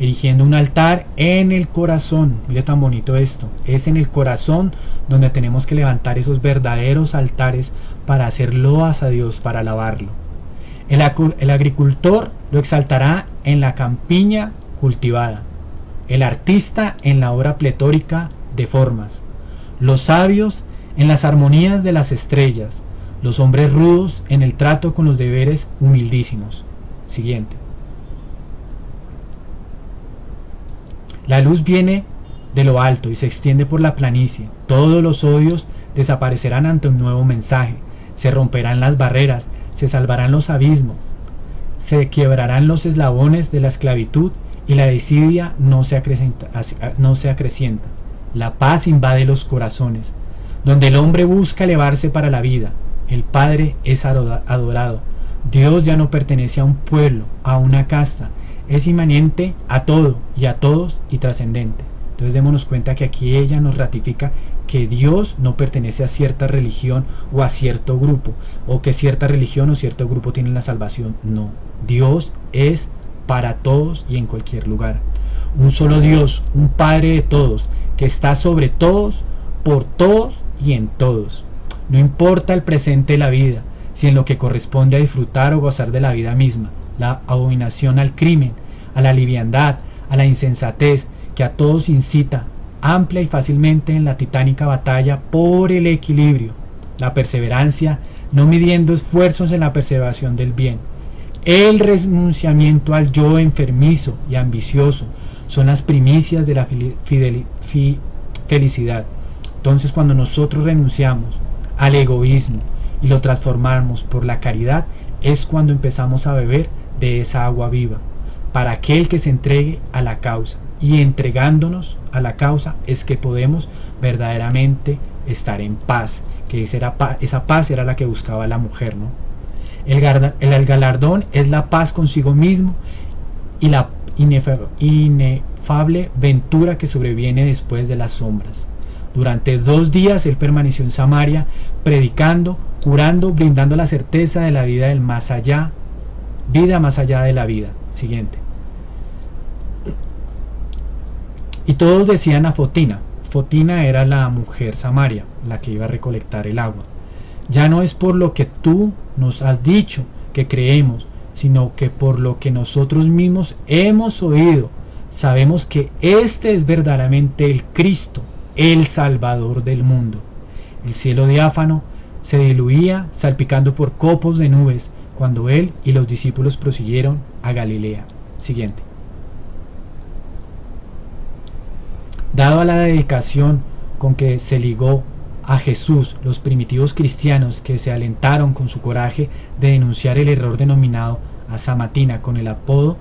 Speaker 2: erigiendo un altar en el corazón. Mire tan bonito esto, es en el corazón donde tenemos que levantar esos verdaderos altares para hacer loas a Dios, para alabarlo. El agricultor lo exaltará en la campiña cultivada, el artista en la obra pletórica de formas, los sabios en las armonías de las estrellas, los hombres rudos en el trato con los deberes humildísimos. Siguiente. La luz viene de lo alto y se extiende por la planicie. Todos los odios desaparecerán ante un nuevo mensaje. Se romperán las barreras, se salvarán los abismos, se quebrarán los eslabones de la esclavitud y la desidia no se acrecienta. La paz invade los corazones. Donde el hombre busca elevarse para la vida, el Padre es adorado. Dios ya no pertenece a un pueblo, a una casta. Es inmanente a todo y a todos y trascendente. Entonces démonos cuenta que aquí ella nos ratifica que Dios no pertenece a cierta religión o a cierto grupo, o que cierta religión o cierto grupo tienen la salvación. No, Dios es para todos y en cualquier lugar. Un solo Dios, un Padre de todos, que está sobre todos, por todos y en todos. No importa el presente de la vida, si en lo que corresponde a disfrutar o gozar de la vida misma, la abominación al crimen, a la liviandad, a la insensatez, que a todos incita amplia y fácilmente en la titánica batalla por el equilibrio, la perseverancia, no midiendo esfuerzos en la preservación del bien, el renunciamiento al yo enfermizo y ambicioso, son las primicias de la felicidad. Entonces, cuando nosotros renunciamos al egoísmo y lo transformamos por la caridad, es cuando empezamos a beber de esa agua viva, para aquel que se entregue a la causa. Y entregándonos a la causa es que podemos verdaderamente estar en paz, que esa paz era la que buscaba la mujer, ¿no? El galardón es la paz consigo mismo y la inefable ventura que sobreviene después de las sombras. Durante 2 días él permaneció en Samaria, predicando, curando, brindando la certeza de la vida del más allá, vida más allá de la vida. Siguiente. Y todos decían a Fotina. Fotina era la mujer samaria, la que iba a recolectar el agua. Ya no es por lo que tú nos has dicho que creemos, sino que por lo que nosotros mismos hemos oído, sabemos que este es verdaderamente el Cristo, el Salvador del mundo. El cielo diáfano se diluía, salpicando por copos de nubes, cuando él y los discípulos prosiguieron a Galilea. Siguiente. Dado a la dedicación con que se ligó a Jesús, los primitivos cristianos que se alentaron con su coraje de denunciar el error denominado Asamatina con el apodo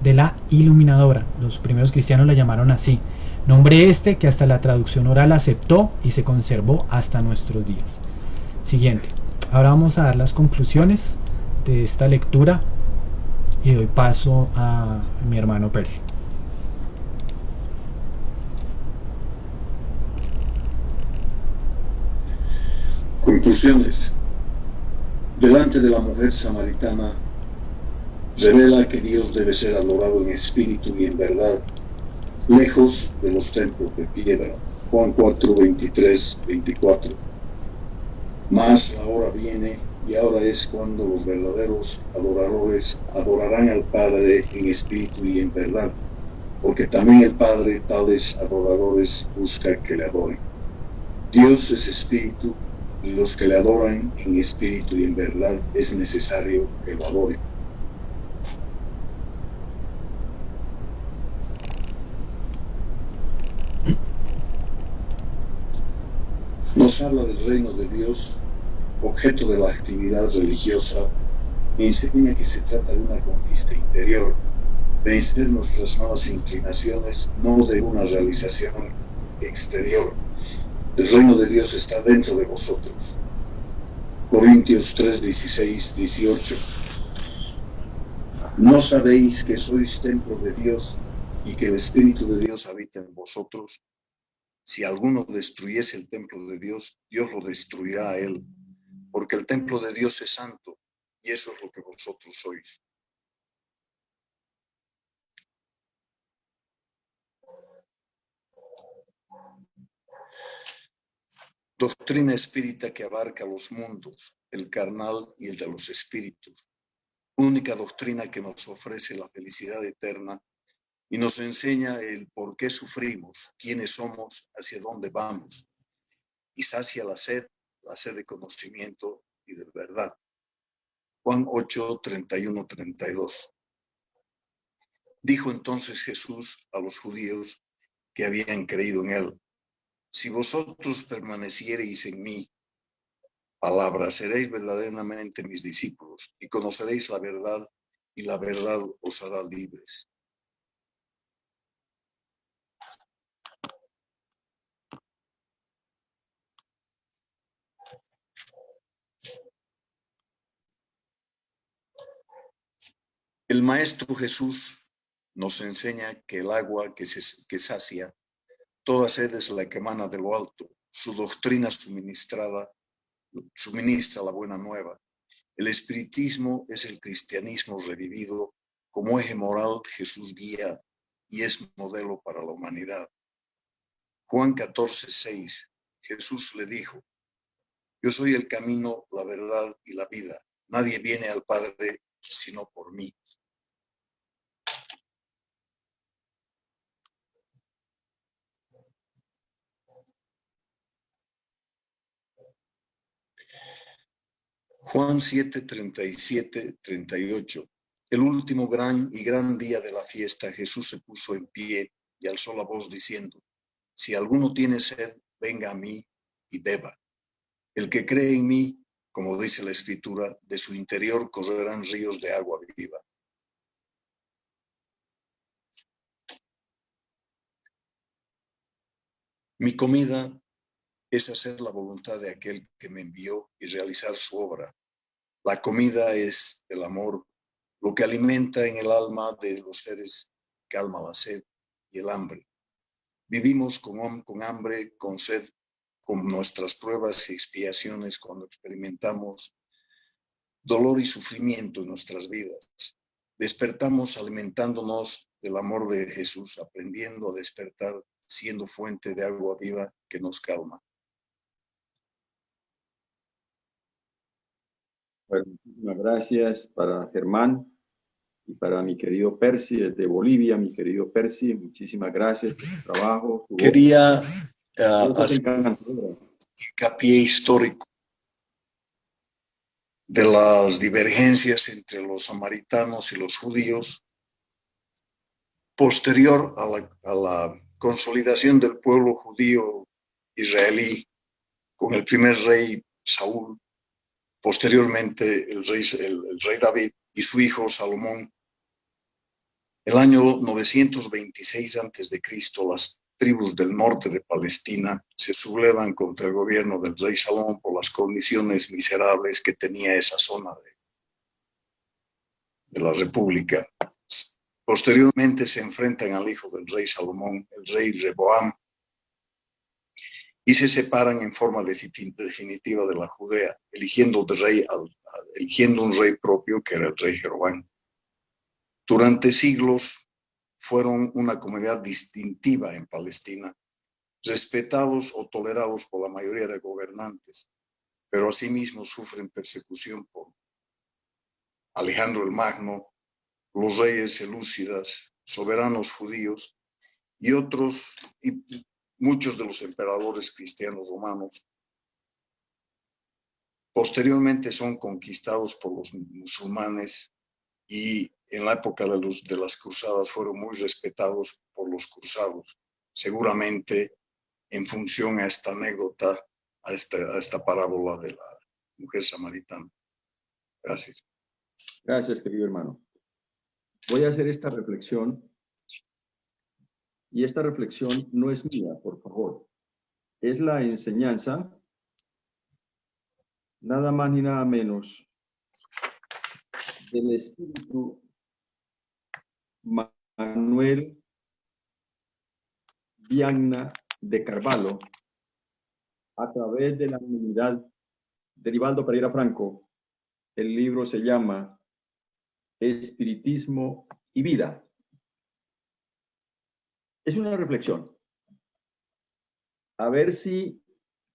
Speaker 2: de la iluminadora. Los primeros cristianos la llamaron así, nombre este que hasta la traducción oral aceptó y se conservó hasta nuestros días. Siguiente. Ahora vamos a dar las conclusiones de esta lectura y doy paso a mi hermano Percy.
Speaker 4: Conclusiones. Delante de la mujer samaritana revela que Dios debe ser adorado en espíritu y en verdad, lejos de los templos de piedra. Juan 4, 23, 24. Mas la hora viene y ahora es cuando los verdaderos adoradores adorarán al Padre en espíritu y en verdad, porque también el Padre tales adoradores busca que le adoren. Dios es espíritu, y los que le adoran en espíritu y en verdad es necesario que lo adoren. Nos habla del reino de Dios, objeto de la actividad religiosa, y enseña que se trata de una conquista interior, vencer nuestras malas inclinaciones, no de una realización exterior. El reino de Dios está dentro de vosotros. Corintios 3, 16, 18. ¿No sabéis que sois templo de Dios y que el Espíritu de Dios habita en vosotros? Si alguno destruyese el templo de Dios, Dios lo destruirá a él, porque el templo de Dios es santo, y eso es lo que vosotros sois. Doctrina espírita que abarca los mundos, el carnal y el de los espíritus. Única doctrina que nos ofrece la felicidad eterna y nos enseña el por qué sufrimos, quiénes somos, hacia dónde vamos, y sacia la sed de conocimiento y de verdad. Juan 8, 31, 32. Dijo entonces Jesús a los judíos que habían creído en él: si vosotros permaneciereis en mí, palabra, seréis verdaderamente mis discípulos y conoceréis la verdad, y la verdad os hará libres. El Maestro Jesús nos enseña que el agua que sacia toda sed es la que emana de lo alto. Su doctrina suministra la buena nueva. El espiritismo es el cristianismo revivido. Como eje moral, Jesús guía y es modelo para la humanidad. Juan 14, 6. Jesús le dijo: yo soy el camino, la verdad y la vida. Nadie viene al Padre sino por mí. Juan 7, 37, 38. El último gran día de la fiesta, Jesús se puso en pie y alzó la voz diciendo: si alguno tiene sed, venga a mí y beba. El que cree en mí, como dice la Escritura, de su interior correrán ríos de agua viva. Mi comida es hacer la voluntad de aquel que me envió y realizar su obra. La comida es el amor, lo que alimenta en el alma de los seres, calma la sed y el hambre. Vivimos con hambre, con sed, con nuestras pruebas y expiaciones cuando experimentamos dolor y sufrimiento en nuestras vidas. Despertamos alimentándonos del amor de Jesús, aprendiendo a despertar, siendo fuente de agua viva que nos calma.
Speaker 1: Bueno, muchísimas gracias para Germán y para mi querido Percy desde Bolivia. Mi querido Percy, muchísimas gracias por su trabajo.
Speaker 4: Quería hacer hincapié histórico de las divergencias entre los samaritanos y los judíos posterior a la consolidación del pueblo judío israelí con el primer rey Saúl, posteriormente el rey David y su hijo Salomón. El año 926 a.C., las tribus del norte de Palestina se sublevan contra el gobierno del rey Salomón por las condiciones miserables que tenía esa zona de la república. Posteriormente se enfrentan al hijo del rey Salomón, el rey Reboam, y se separan en forma definitiva de la Judea, eligiendo un rey propio, que era el rey Jeroboam. Durante siglos fueron una comunidad distintiva en Palestina, respetados o tolerados por la mayoría de gobernantes, pero asimismo sufren persecución por Alejandro el Magno, los reyes selúcidas, soberanos judíos y muchos de los emperadores cristianos romanos. Posteriormente son conquistados por los musulmanes y en la época de las cruzadas fueron muy respetados por los cruzados, seguramente en función a esta anécdota, a esta parábola de la mujer samaritana. Gracias.
Speaker 1: Gracias, querido hermano. Voy a hacer esta reflexión, y esta reflexión no es mía, por favor. Es la enseñanza, nada más ni nada menos, del espíritu Manuel Viana de Carvalho, a través de la unidad de Divaldo Pereira Franco, El libro se llama Espiritismo y Vida. Es una reflexión. A ver si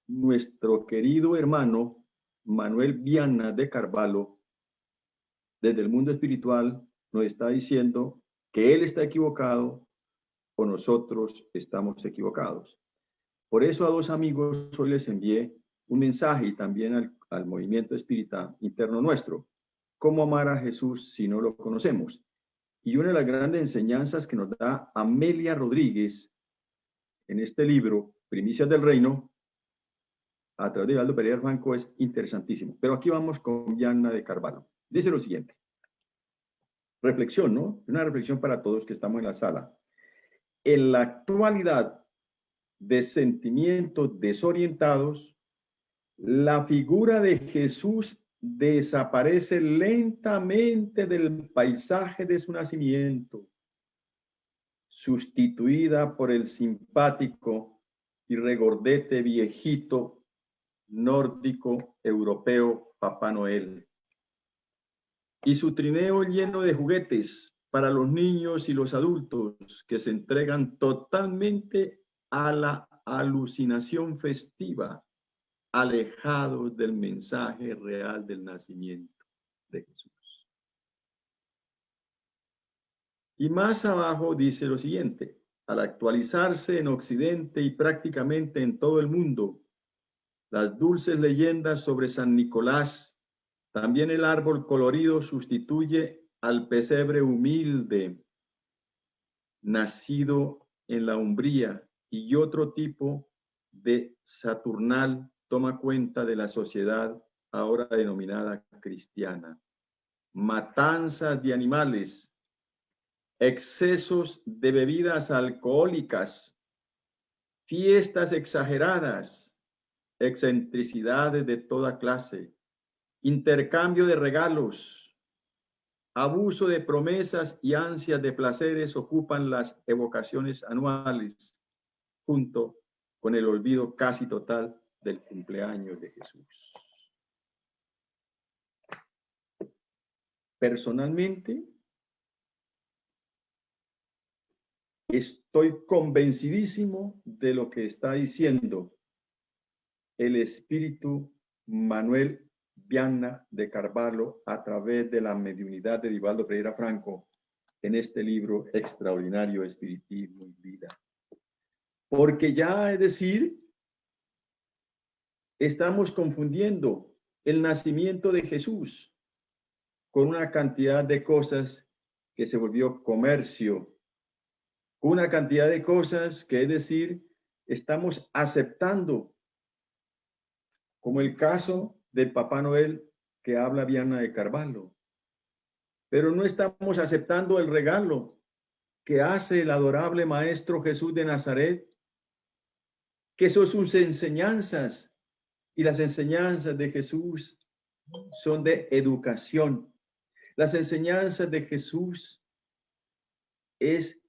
Speaker 1: nuestro querido hermano Manuel Viana de Carvalho, desde el mundo espiritual, nos está diciendo que él está equivocado o nosotros estamos equivocados. Por eso a dos amigos hoy les envié un mensaje y también al movimiento espírita interno nuestro. ¿Cómo amar a Jesús si no lo conocemos? Y una de las grandes enseñanzas que nos da Amelia Rodríguez en este libro, Primicias del Reino, a través de Aldo Pereira Franco, es interesantísimo. Pero aquí vamos con Viana de Carvalho. Dice lo siguiente. Reflexión, ¿no? Una reflexión para todos que estamos en la sala. En la actualidad de sentimientos desorientados, la figura de Jesús desaparece lentamente del paisaje de su nacimiento, sustituida por el simpático y regordete viejito nórdico europeo Papá Noel, y su trineo lleno de juguetes para los niños y los adultos que se entregan totalmente a la alucinación festiva, alejados del mensaje real del nacimiento de Jesús. Y más abajo dice lo siguiente: al actualizarse en Occidente y prácticamente en todo el mundo, las dulces leyendas sobre San Nicolás, también el árbol colorido sustituye al pesebre humilde, nacido en la umbría, y otro tipo de Saturnal toma cuenta de la sociedad ahora denominada cristiana. Matanzas de animales, excesos de bebidas alcohólicas, fiestas exageradas, excentricidades de toda clase, intercambio de regalos, abuso de promesas y ansias de placeres ocupan las evocaciones anuales, junto con el olvido casi total del cumpleaños de Jesús. Personalmente, estoy convencidísimo de lo que está diciendo el espíritu Manuel Viana de Carvalho a través de la mediunidad de Divaldo Pereira Franco en este libro extraordinario, Espiritismo y Vida. Porque ya, es decir, estamos confundiendo el nacimiento de Jesús con una cantidad de cosas que se volvió comercio, una cantidad de cosas que, es decir, estamos aceptando, como el caso del Papá Noel que habla Viana de Carvalho, pero no estamos aceptando el regalo que hace el adorable Maestro Jesús de Nazaret, que son sus enseñanzas, y las enseñanzas de Jesús son de educación. Las enseñanzas de Jesús es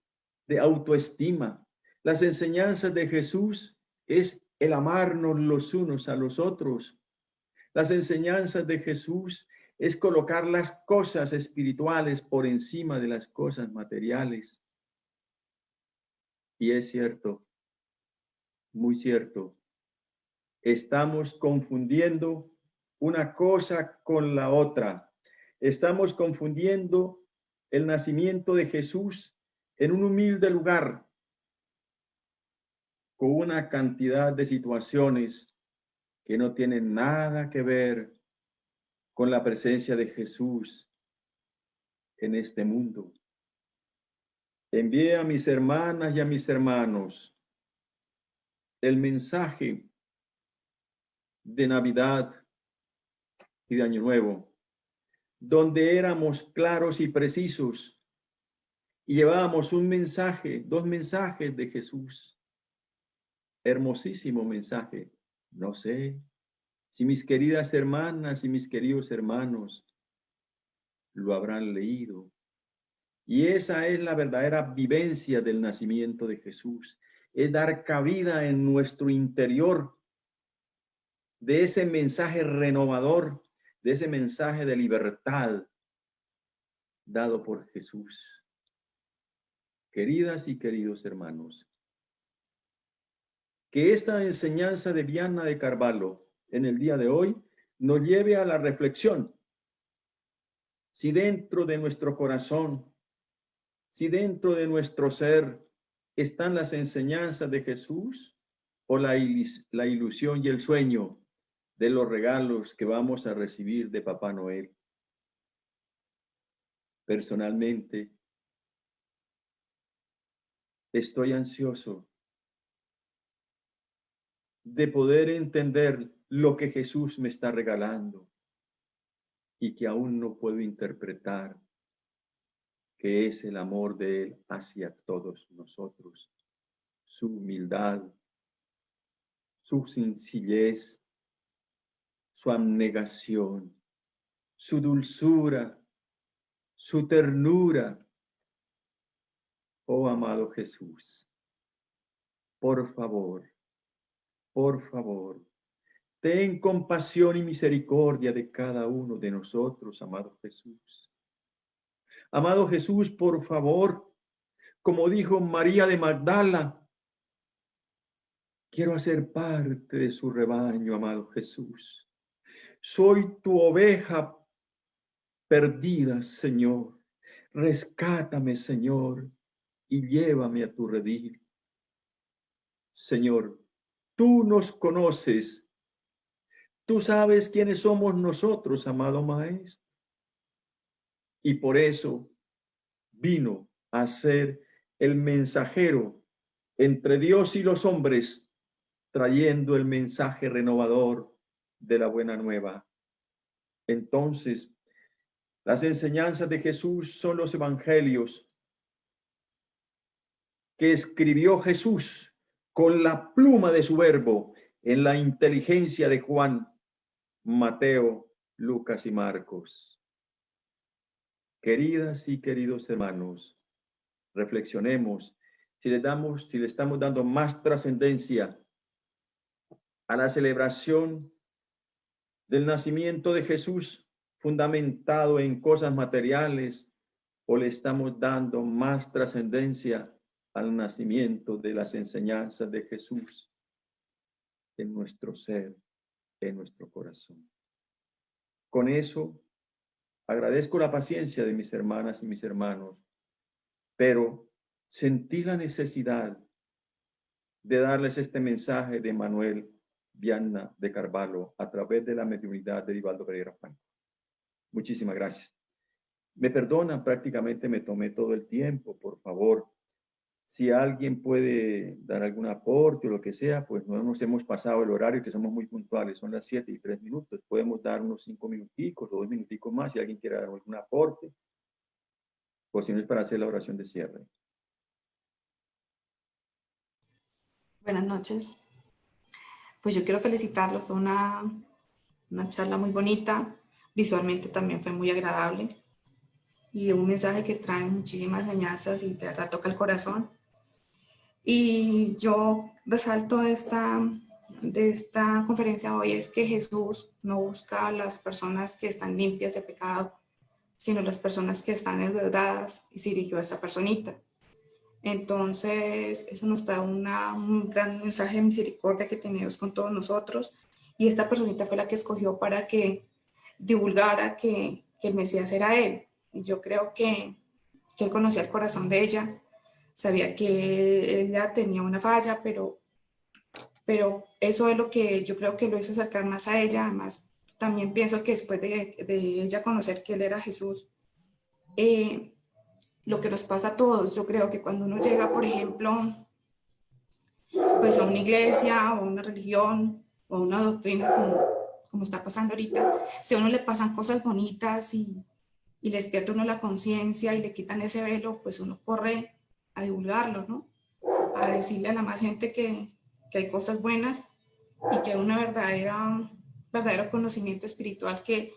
Speaker 1: de autoestima. Las enseñanzas de Jesús es el amarnos los unos a los otros. Las enseñanzas de Jesús es colocar las cosas espirituales por encima de las cosas materiales. Y es cierto, muy cierto, estamos confundiendo una cosa con la otra. Estamos confundiendo el nacimiento de Jesús en un humilde lugar con una cantidad de situaciones que no tienen nada que ver con la presencia de Jesús en este mundo. Envié a mis hermanas y a mis hermanos el mensaje de Navidad y de Año Nuevo, donde éramos claros y precisos y llevábamos un mensaje, dos mensajes de Jesús. Hermosísimo mensaje. No sé si mis queridas hermanas y mis queridos hermanos lo habrán leído. Y esa es la verdadera vivencia del nacimiento de Jesús. Es dar cabida en nuestro interior de ese mensaje renovador de ese mensaje de libertad dado por Jesús. Queridas y queridos hermanos, que esta enseñanza de Vianna de Carvalho en el día de hoy nos lleve a la reflexión. Si dentro de nuestro corazón, si dentro de nuestro ser están las enseñanzas de Jesús o la ilusión y el sueño de los regalos que vamos a recibir de Papá Noel. Personalmente, estoy ansioso de poder entender lo que Jesús me está regalando y que aún no puedo interpretar, que es el amor de Él hacia todos nosotros, su humildad, su sencillez, su abnegación, su dulzura, su ternura. Oh, amado Jesús, por favor, ten compasión y misericordia de cada uno de nosotros, amado Jesús. Amado Jesús, por favor, como dijo María de Magdala, quiero hacer parte de su rebaño, amado Jesús. Soy tu oveja perdida, Señor. Rescátame, Señor, y llévame a tu redil. Señor, tú nos conoces. Tú sabes quiénes somos nosotros, amado Maestro. Y por eso vino a ser el mensajero entre Dios y los hombres, trayendo el mensaje renovador de la buena nueva. Entonces, las enseñanzas de Jesús son los evangelios que escribió Jesús con la pluma de su verbo en la inteligencia de Juan, Mateo, Lucas y Marcos. Queridas y queridos hermanos, reflexionemos si le estamos dando más trascendencia a la celebración del nacimiento de Jesús fundamentado en cosas materiales, o le estamos dando más trascendencia al nacimiento de las enseñanzas de Jesús en nuestro ser, en nuestro corazón. Con eso, agradezco la paciencia de mis hermanas y mis hermanos, pero sentí la necesidad de darles este mensaje de Manuel Vianna de Carvalho a través de la mediunidad de Divaldo Pereira Franco. Muchísimas gracias. Me perdonan, prácticamente me tomé todo el tiempo, por favor. Si alguien puede dar algún aporte o lo que sea, pues no nos hemos pasado el horario, que somos muy puntuales, son las 7:03. Podemos dar unos 5 minuticos o 2 minuticos más si alguien quiere dar algún aporte, o si no es para hacer la oración de cierre.
Speaker 5: Buenas noches. Pues yo quiero felicitarlo, fue una charla muy bonita, visualmente también fue muy agradable y un mensaje que trae muchísimas enseñanzas y de verdad toca el corazón. Y yo resalto de esta conferencia hoy es que Jesús no busca a las personas que están limpias de pecado, sino las personas que están endeudadas, y se dirigió a esa personita. Entonces, eso nos da un gran mensaje de misericordia que tenemos con todos nosotros. Y esta personita fue la que escogió para que divulgara que el Mesías era él. Y yo creo que él conocía el corazón de ella, sabía que ella tenía una falla, pero eso es lo que yo creo que lo hizo acercar más a ella. Además, también pienso que después de ella conocer que él era Jesús, lo que nos pasa a todos, yo creo que cuando uno llega, por ejemplo, pues a una iglesia o a una religión o a una doctrina como está pasando ahorita, si a uno le pasan cosas bonitas y le despierta uno la conciencia y le quitan ese velo, pues uno corre a divulgarlo, ¿no? A decirle a la más gente que hay cosas buenas y que hay un verdadero conocimiento espiritual que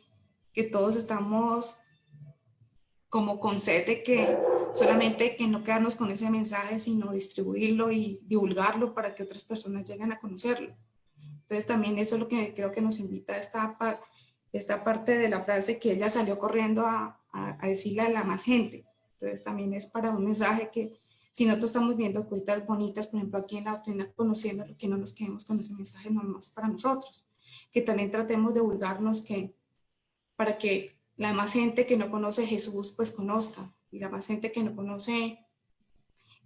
Speaker 5: todos estamos como con sed de que solamente que no quedarnos con ese mensaje, sino distribuirlo y divulgarlo para que otras personas lleguen a conocerlo. Entonces también eso es lo que creo que nos invita a esta parte de la frase que ella salió corriendo a decirle a la más gente. Entonces también es para un mensaje que si nosotros estamos viendo cositas bonitas, por ejemplo aquí en la doctrina conociendo, que no nos quedemos con ese mensaje nomás para nosotros, que también tratemos de divulgarnos para que la más gente que no conoce a Jesús pues conozca, y la más gente que no conoce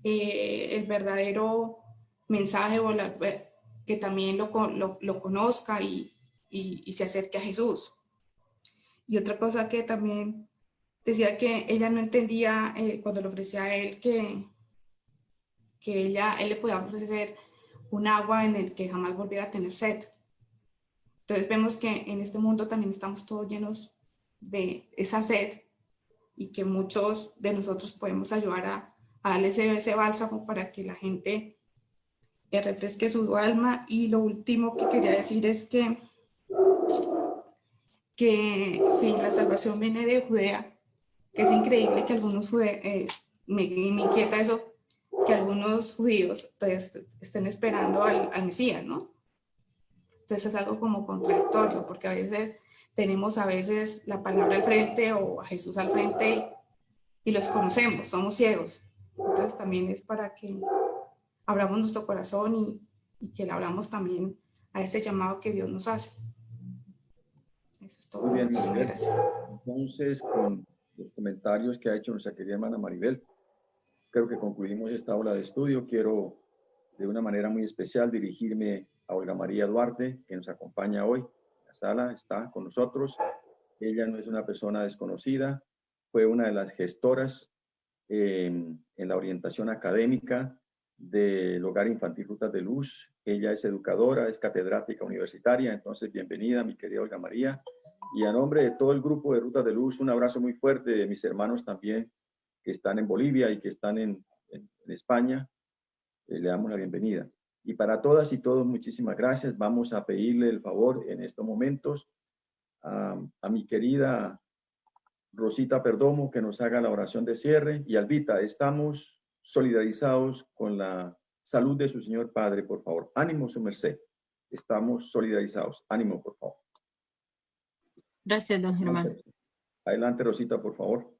Speaker 5: el verdadero mensaje o que también lo conozca y se acerque a Jesús. Y otra cosa que también decía que ella no entendía cuando le ofrecía a él que él le podía ofrecer un agua en el que jamás volviera a tener sed. Entonces vemos que en este mundo también estamos todos llenos de esa sed y que muchos de nosotros podemos ayudar a darle ese bálsamo para que la gente refresque su alma. Y lo último que quería decir es que si la salvación viene de Judea, que es increíble que algunos me inquieta eso, que algunos judíos pues, estén esperando al Mesías, ¿no? Entonces es algo como contradictorio, porque a veces tenemos la palabra al frente o a Jesús al frente y los conocemos, somos ciegos. Entonces también es para que abramos nuestro corazón y que le hablamos también a ese llamado que Dios nos hace. Eso es todo.
Speaker 1: Muy bien,
Speaker 5: Muchas
Speaker 1: Maribel.
Speaker 5: gracias.
Speaker 1: Entonces, con los comentarios que ha hecho nuestra querida hermana Maribel, creo que concluimos esta aula de estudio. Quiero de una manera muy especial dirigirme a Olga María Duarte, que nos acompaña hoy. En la sala está con nosotros. Ella no es una persona desconocida, fue una de las gestoras en la orientación académica del Hogar Infantil Rutas de Luz. Ella es educadora, es catedrática universitaria. Entonces, bienvenida, mi querida Olga María. Y a nombre de todo el grupo de Rutas de Luz, un abrazo muy fuerte de mis hermanos también que están en Bolivia y que están en España. Le damos la bienvenida. Y para todas y todos, muchísimas gracias. Vamos a pedirle el favor en estos momentos a mi querida Rosita Perdomo que nos haga la oración de cierre. Y Albita, estamos solidarizados con la salud de su señor padre, por favor. Ánimo, su merced. Estamos solidarizados. Ánimo, por favor.
Speaker 3: Gracias, don Germán.
Speaker 1: Adelante, Rosita, por favor.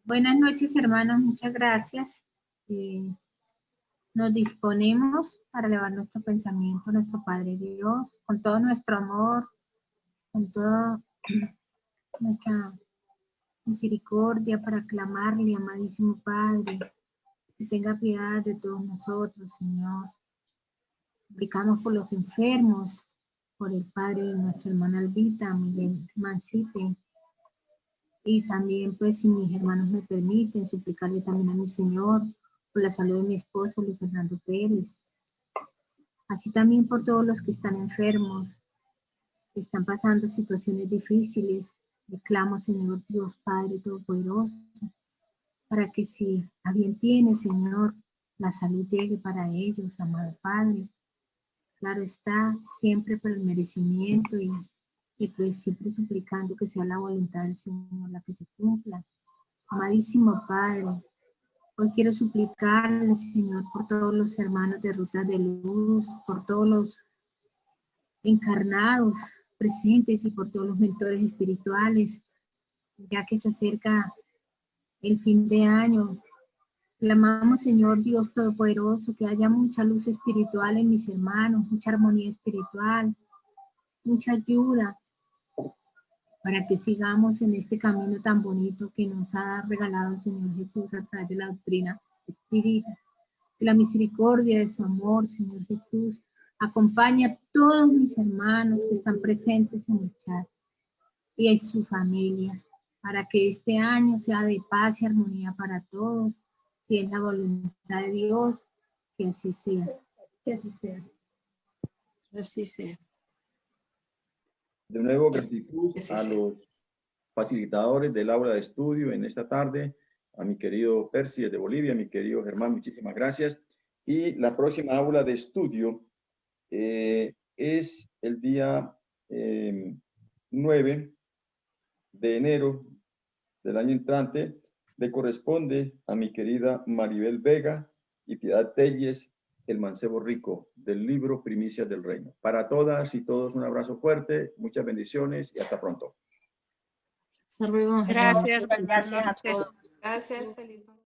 Speaker 6: Buenas noches, hermanos. Muchas gracias. Nos disponemos para elevar nuestro pensamiento a nuestro Padre Dios, con todo nuestro amor, con toda nuestra misericordia, para clamarle, amadísimo Padre, que tenga piedad de todos nosotros, Señor. Suplicamos por los enfermos, por el Padre de nuestra hermana Albita, Miguel Mancipe, y también, pues, si mis hermanos me permiten, suplicarle también a mi Señor por la salud de mi esposo, Luis Fernando Pérez. Así también por todos los que están enfermos, que están pasando situaciones difíciles. Le clamo, Señor Dios Padre Todopoderoso, para que si a bien tiene, Señor, la salud llegue para ellos, amado Padre. Claro está, siempre por el merecimiento y pues siempre suplicando que sea la voluntad del Señor la que se cumpla. Amadísimo Padre, hoy quiero suplicarle, Señor, por todos los hermanos de Rutas de Luz, por todos los encarnados presentes y por todos los mentores espirituales, ya que se acerca el fin de año. Clamamos, Señor Dios Todopoderoso, que haya mucha luz espiritual en mis hermanos, mucha armonía espiritual, mucha ayuda, para que sigamos en este camino tan bonito que nos ha regalado el Señor Jesús a través de la doctrina espírita. Que la misericordia de su amor, Señor Jesús, acompañe a todos mis hermanos que están presentes en el chat y a sus familias, para que este año sea de paz y armonía para todos, si es la voluntad de Dios, que así sea. Que así sea.
Speaker 3: Así sea.
Speaker 1: De nuevo, gratitud a los facilitadores del aula de estudio en esta tarde, a mi querido Percy de Bolivia, a mi querido Germán, muchísimas gracias. Y la próxima aula de estudio es el día 9 de enero del año entrante. Le corresponde a mi querida Maribel Vega y Piedad Telles el mancebo rico, del libro Primicias del Reino. Para todas y todos un abrazo fuerte, muchas bendiciones y hasta pronto.
Speaker 3: Hasta luego.
Speaker 7: Gracias, buenas noches.
Speaker 5: Gracias, feliz noche.